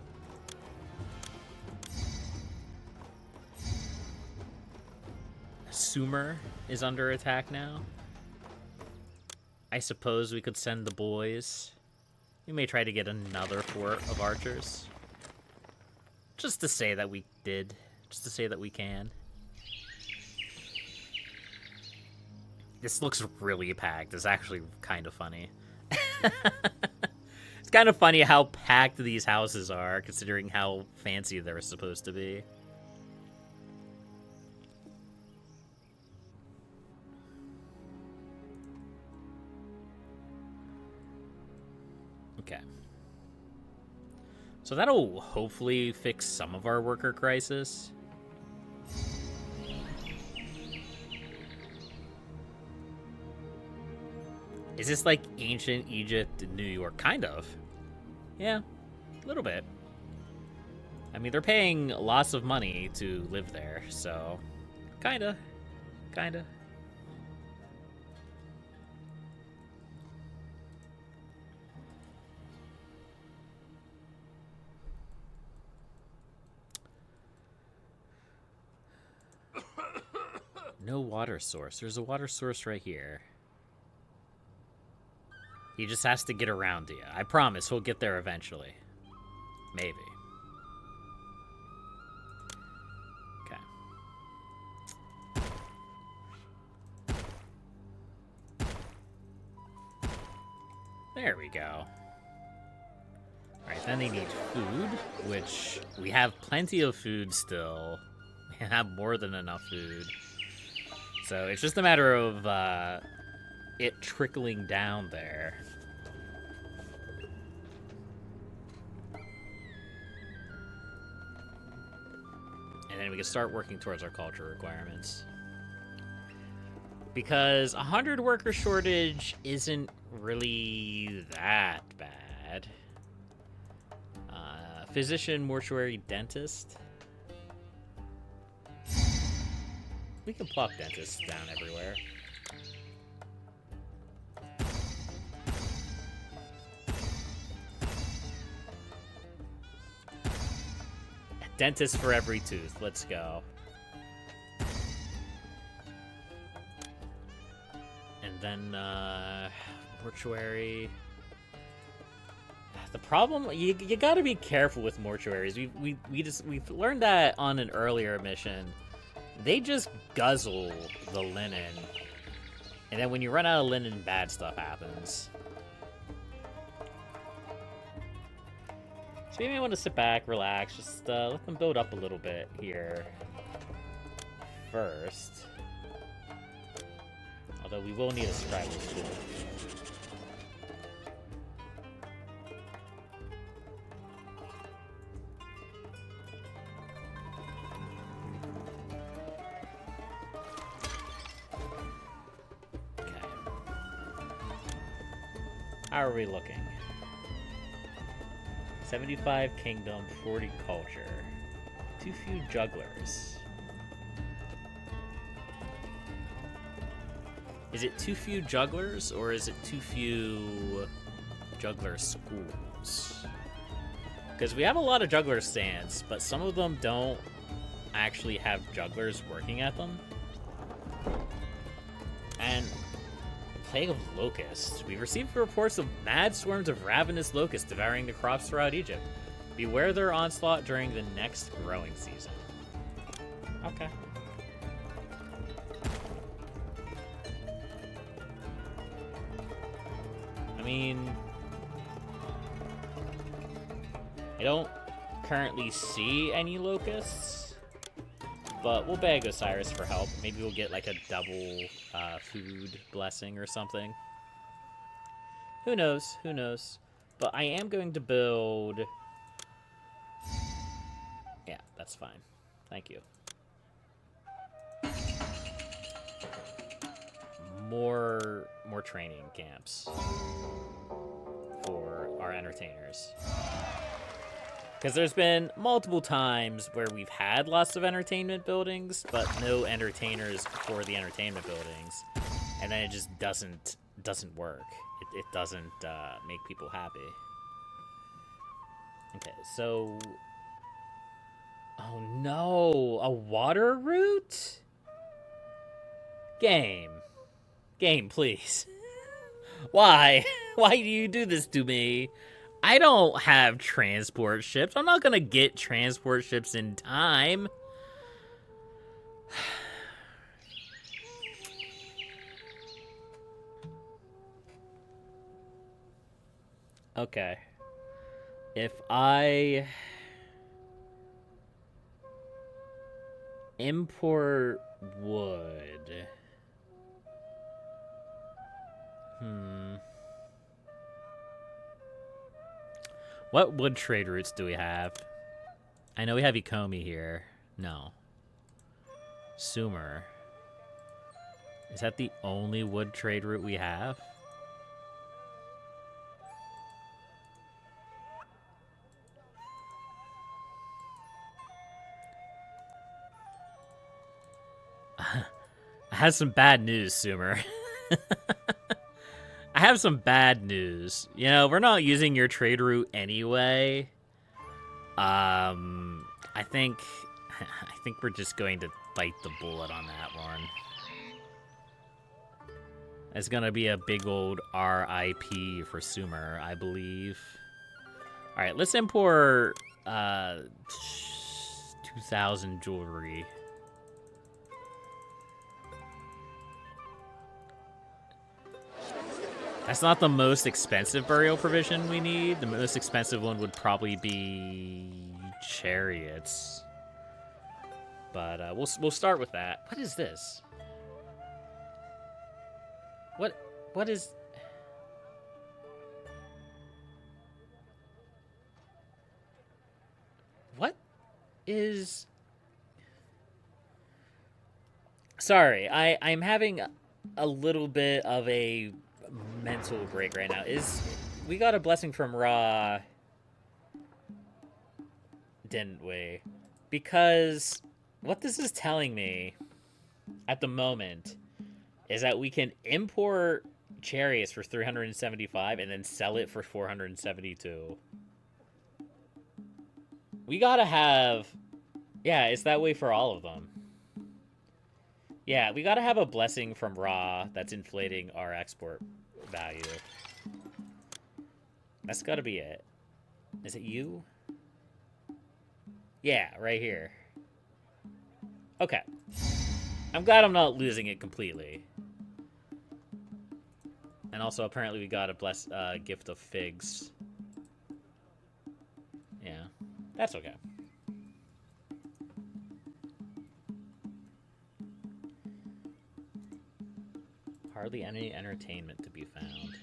[SPEAKER 1] Sumer is under attack now. I suppose we could send the boys. We may try to get another fort of archers. Just to say that we did. Just to say that we can. This looks really packed. It's actually kind of funny. It's kind of funny how packed these houses are, considering how fancy they're supposed to be. Okay. So that'll hopefully fix some of our worker crisis. Is this like ancient Egypt in New York? Kind of. Yeah, a little bit. I mean, they're paying lots of money to live there, so kinda. No water source. There's a water source right here. He just has to get around to you. I promise he'll get there eventually. Maybe. Okay. There we go. Alright, Then they need food, which we have plenty of food still. We have more than enough food. So it's just a matter of it trickling down there. And then we can start working towards our culture requirements. Because 100 worker shortage isn't really that bad. Physician, mortuary, dentist. We can plop dentists down everywhere. Dentist for every tooth. Let's go. And then, mortuary. The problem, you gotta be careful with mortuaries. We've learned that on an earlier mission. They just guzzle the linen. And then when you run out of linen, bad stuff happens. So you may want to sit back, relax, just let them build up a little bit here first. Although we will need a scribal school. Okay. How are we looking? 75 kingdom, 40 culture. Too few jugglers. Is it too few jugglers, or is it too few juggler schools? Because we have a lot of juggler stands, but some of them don't actually have jugglers working at them. And plague of locusts. We've received reports of mad swarms of ravenous locusts devouring the crops throughout Egypt. Beware their onslaught during the next growing season. Okay. I mean, I don't currently see any locusts, but we'll beg Osiris for help. Maybe we'll get like a double food blessing or something. Who knows? Who knows? But I am going to build... Yeah, that's fine. Thank you. More training camps for our entertainers. Because there's been multiple times where we've had lots of entertainment buildings, but no entertainers for the entertainment buildings, and then it just doesn't work. It doesn't make people happy. Okay, so... Oh no! A water route? Game, please. Why? Why do you do this to me? I don't have transport ships. I'm not gonna get transport ships in time. Okay. If I import wood. What wood trade routes do we have? I know we have Ikomi here. No. Sumer. Is that the only wood trade route we have? I have some bad news, Sumer. I have some bad news. You know, we're not using your trade route anyway. I think we're just going to bite the bullet on that one. It's gonna be a big old RIP for Sumer, I believe. All right, let's import 2,000 jewelry. That's not the most expensive burial provision we need. The most expensive one would probably be chariots. But we'll start with that. What is this? What is... What is... Sorry, I'm having a little bit of a mental break right now. We got a blessing from Ra, didn't we? Because what this is telling me at the moment is that we can import chariots for 375 and then sell it for 472. We gotta have... Yeah, it's that way for all of them. Yeah, we gotta have a blessing from Ra that's inflating our export value. That's gotta be it. Is it you? Yeah, right here. Okay. I'm glad I'm not losing it completely. And also, apparently, we got a gift of figs. Yeah, that's okay. Hardly any entertainment to be found.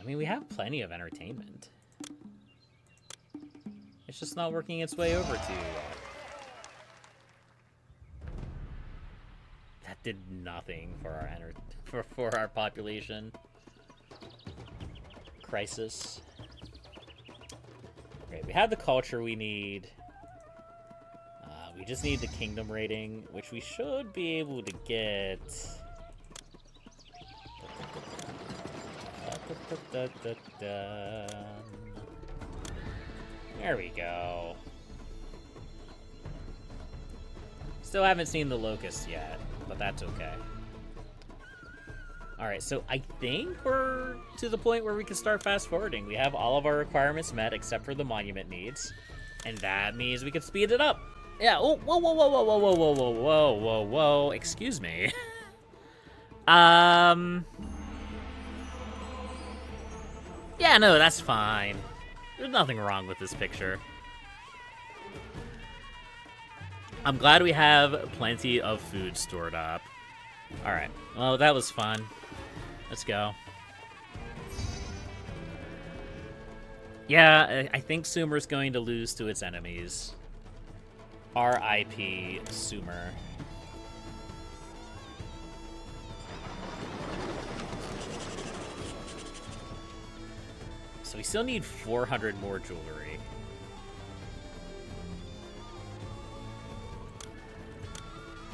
[SPEAKER 1] I mean, we have plenty of entertainment. It's just not working its way over to you yet. That did nothing for our for our population crisis. Great, we have the culture we need. We just need the kingdom rating, which we should be able to get. There we go. Still haven't seen the locusts yet, but that's okay. Alright, so I think we're to the point where we can start fast forwarding. We have all of our requirements met except for the monument needs. And that means we can speed it up. Yeah, oh, whoa, whoa, whoa, whoa, whoa, whoa, whoa, whoa, whoa, whoa, whoa, excuse me. Yeah, no, that's fine. There's nothing wrong with this picture. I'm glad we have plenty of food stored up. Alright, well, that was fun. Let's go. Yeah, I think Sumer's going to lose to its enemies. R.I.P. Sumer. So we still need 400 more jewelry.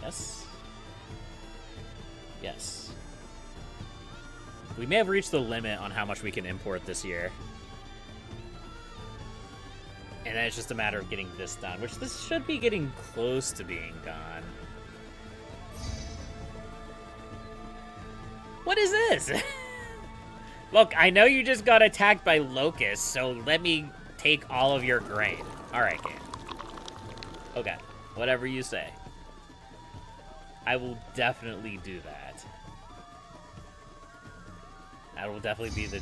[SPEAKER 1] Yes? Yes. We may have reached the limit on how much we can import this year. And then it's just a matter of getting this done, which this should be getting close to being done. What is this? Look, I know you just got attacked by locusts, so let me take all of your grain. Alright, game. Okay, whatever you say. I will definitely do that. That will definitely be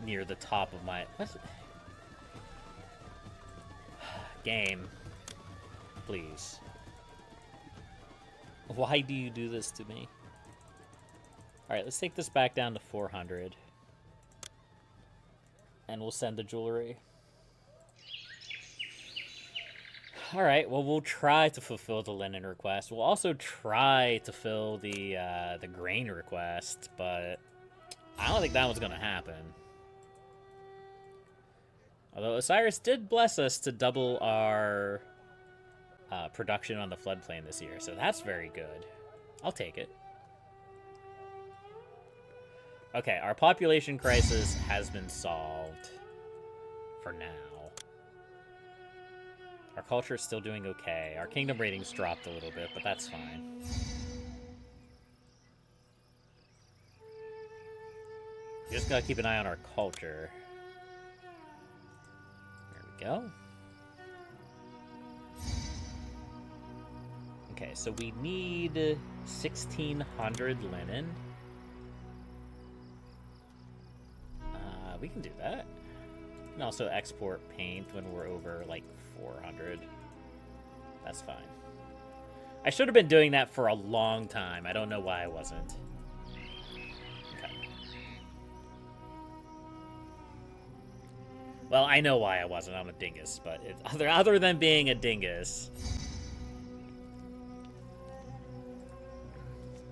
[SPEAKER 1] near the top of my... What's it? Game. Please. Why do you do this to me? Alright, let's take this back down to 400. And we'll send the jewelry. Alright, well, we'll try to fulfill the linen request. We'll also try to fill the grain request, but I don't think that one's gonna happen. Although Osiris did bless us to double our production on the floodplain this year, so that's very good. I'll take it. Okay, our population crisis has been solved for now. Our culture is still doing okay. Our kingdom ratings dropped a little bit, but that's fine. We just gotta keep an eye on our culture. There we go. Okay, so we need 1,600 linen. We can do that. We can also export paint when we're over, like, 400. That's fine. I should have been doing that for a long time. I don't know why I wasn't. Okay. Well, I know why I wasn't. I'm a dingus, but other than being a dingus,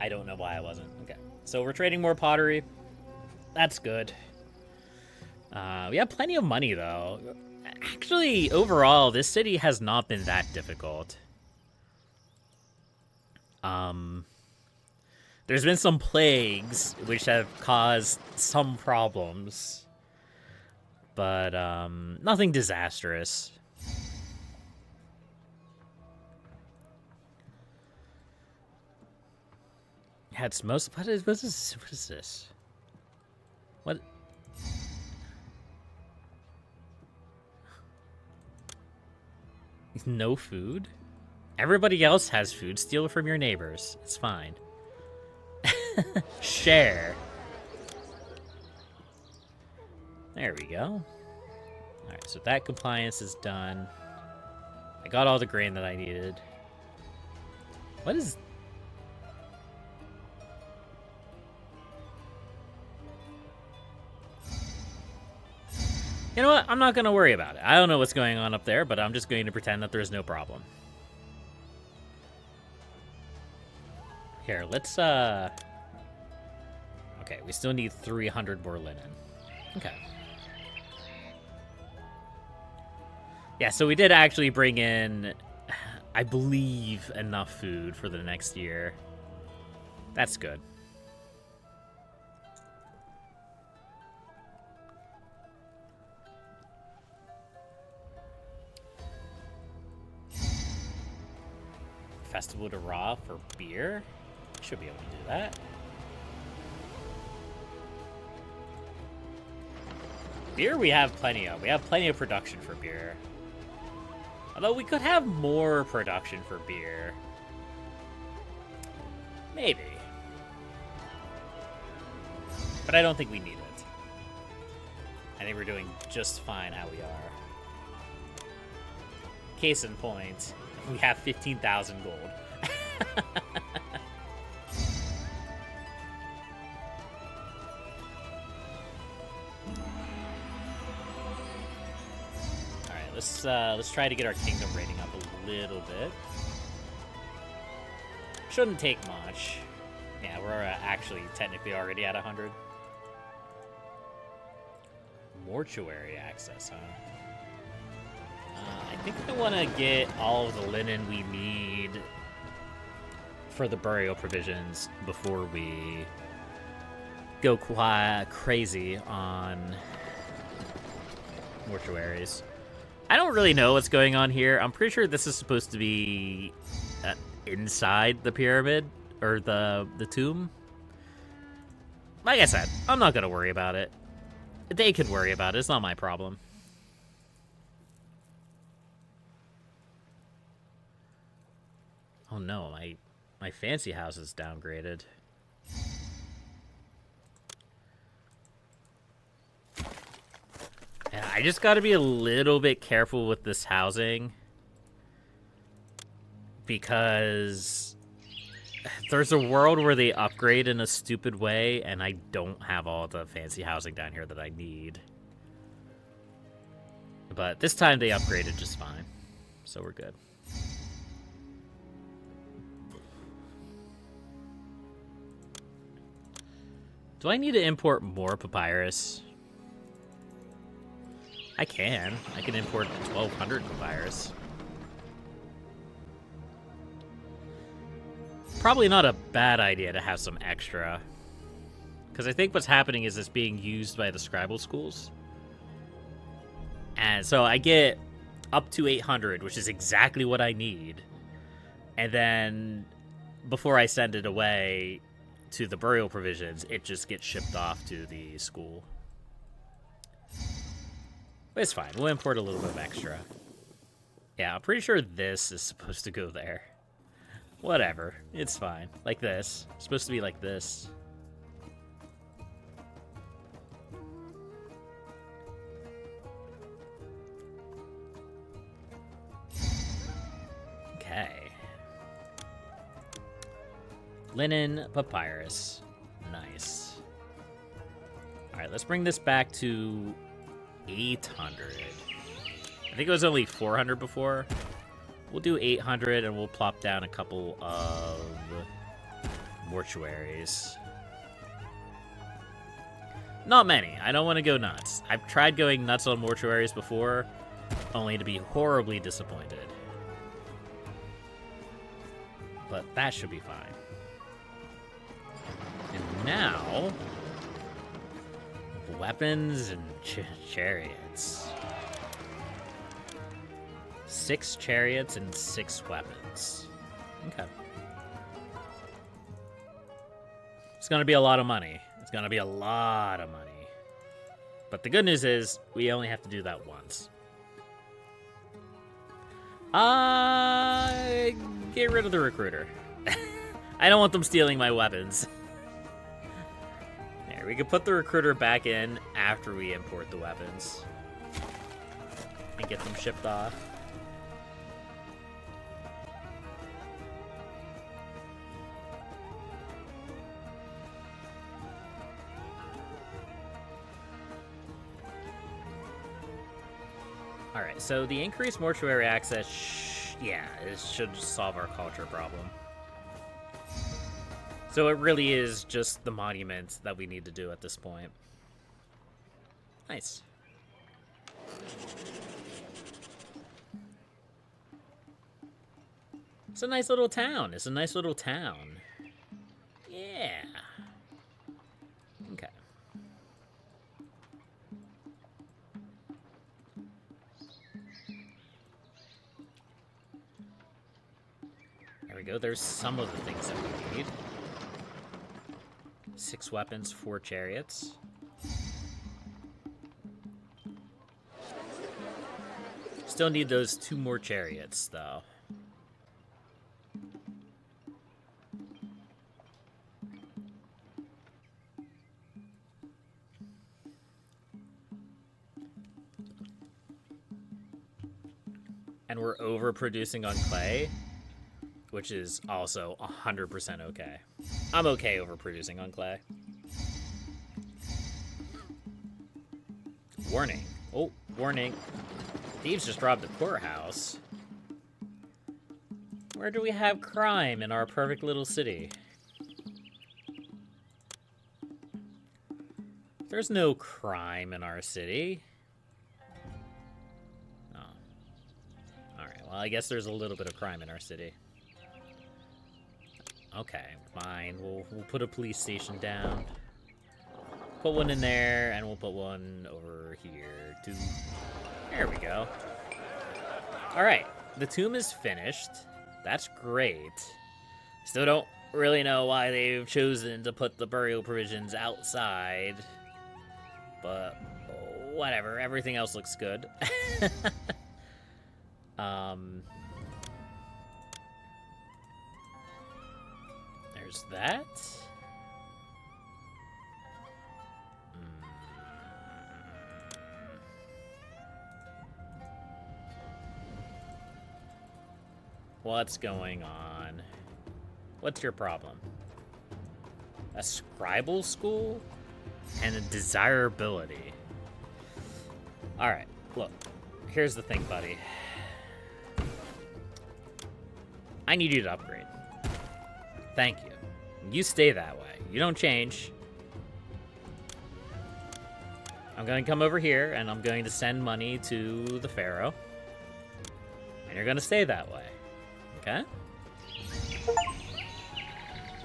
[SPEAKER 1] I don't know why I wasn't. Okay. So we're trading more pottery. That's good. We have plenty of money, though. Actually, overall, this city has not been that difficult. There's been some plagues which have caused some problems, but nothing disastrous. Had most. What is this? What is this? What? No food? Everybody else has food. Steal it from your neighbors. It's fine. Share. There we go. Alright, so that compliance is done. I got all the grain that I needed. What is... You know what? I'm not going to worry about it. I don't know what's going on up there, but I'm just going to pretend that there's no problem. Here, let's, Okay, we still need 300 more linen. Okay. Yeah, so we did actually bring in, I believe, enough food for the next year. That's good. Festival to Raw for beer? Should be able to do that. Beer we have plenty of. We have plenty of production for beer. Although we could have more production for beer. Maybe. But I don't think we need it. I think we're doing just fine how we are. Case in point, we have 15,000 gold. Let's try to get our kingdom rating up a little bit. Shouldn't take much. Yeah, we're actually technically already at 100. Mortuary access, huh? I think I want to get all of the linen we need for the burial provisions before we go quite crazy on mortuaries. I don't really know what's going on here. I'm pretty sure this is supposed to be inside the pyramid, or the tomb. Like I said, I'm not going to worry about it. They could worry about it. It's not my problem. Oh no, my fancy house is downgraded. Yeah, I just gotta be a little bit careful with this housing, because there's a world where they upgrade in a stupid way, and I don't have all the fancy housing down here that I need. But this time they upgraded just fine, so we're good. Do I need to import more papyrus? I can. I can import 1,200 papyrus. Probably not a bad idea to have some extra. Because I think what's happening is it's being used by the scribal schools. And so I get up to 800, which is exactly what I need. And then before I send it away to the burial provisions, it just gets shipped off to the school. But it's fine. We'll import a little bit of extra. Yeah, I'm pretty sure this is supposed to go there. Whatever. It's fine. Like this. It's supposed to be like this. Linen, papyrus. Nice. Alright, let's bring this back to 800. I think it was only 400 before. We'll do 800 and we'll plop down a couple of mortuaries. Not many. I don't want to go nuts. I've tried going nuts on mortuaries before, only to be horribly disappointed. But that should be fine. And now, weapons and chariots. 6 chariots and 6 weapons. Okay. It's gonna be a lot of money. It's gonna be a lot of money. But the good news is, we only have to do that once. Get rid of the recruiter. I don't want them stealing my weapons. There, we can put the recruiter back in after we import the weapons. And get them shipped off. Alright, so the increased mortuary access, yeah, it should solve our culture problem. So it really is just the monument that we need to do at this point. Nice. It's a nice little town. It's a nice little town. Yeah. Okay. There we go. There's some of the things that we need. 6 weapons, 4 chariots. Still need those 2 more chariots, though. And we're overproducing on clay, which is also 100% okay. I'm okay overproducing on clay. Warning. Oh, warning. Thieves just robbed the courthouse. Where do we have crime in our perfect little city? There's no crime in our city. Oh. Alright, well, I guess there's a little bit of crime in our city. Okay, fine. We'll put a police station down. Put one in there, and we'll put one over here, too. There we go. Alright, the tomb is finished. That's great. Still don't really know why they've chosen to put the burial provisions outside. But, whatever. Everything else looks good. There's that. What's going on? What's your problem? A scribal school? And a desirability. Alright, look. Here's the thing, buddy. I need you to upgrade. Thank you. You stay that way. You don't change. I'm going to come over here, and I'm going to send money to the Pharaoh. And you're going to stay that way. Okay?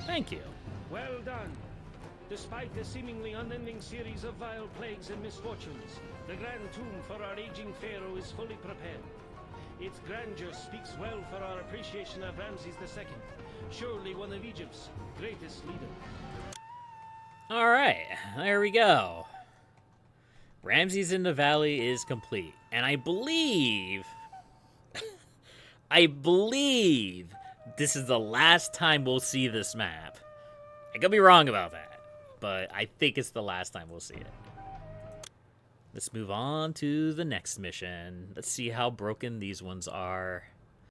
[SPEAKER 1] Thank you.
[SPEAKER 2] Well done. Despite the seemingly unending series of vile plagues and misfortunes, the grand tomb for our aging pharaoh is fully prepared. Its grandeur speaks well for our appreciation of Ramses II, surely one of Egypt's greatest leaders.
[SPEAKER 1] Alright, there we go. Ramses in the Valley is complete. And I believe... I believe this is the last time we'll see this map. I could be wrong about that, but I think it's the last time we'll see it. Let's move on to the next mission. Let's see how broken these ones are.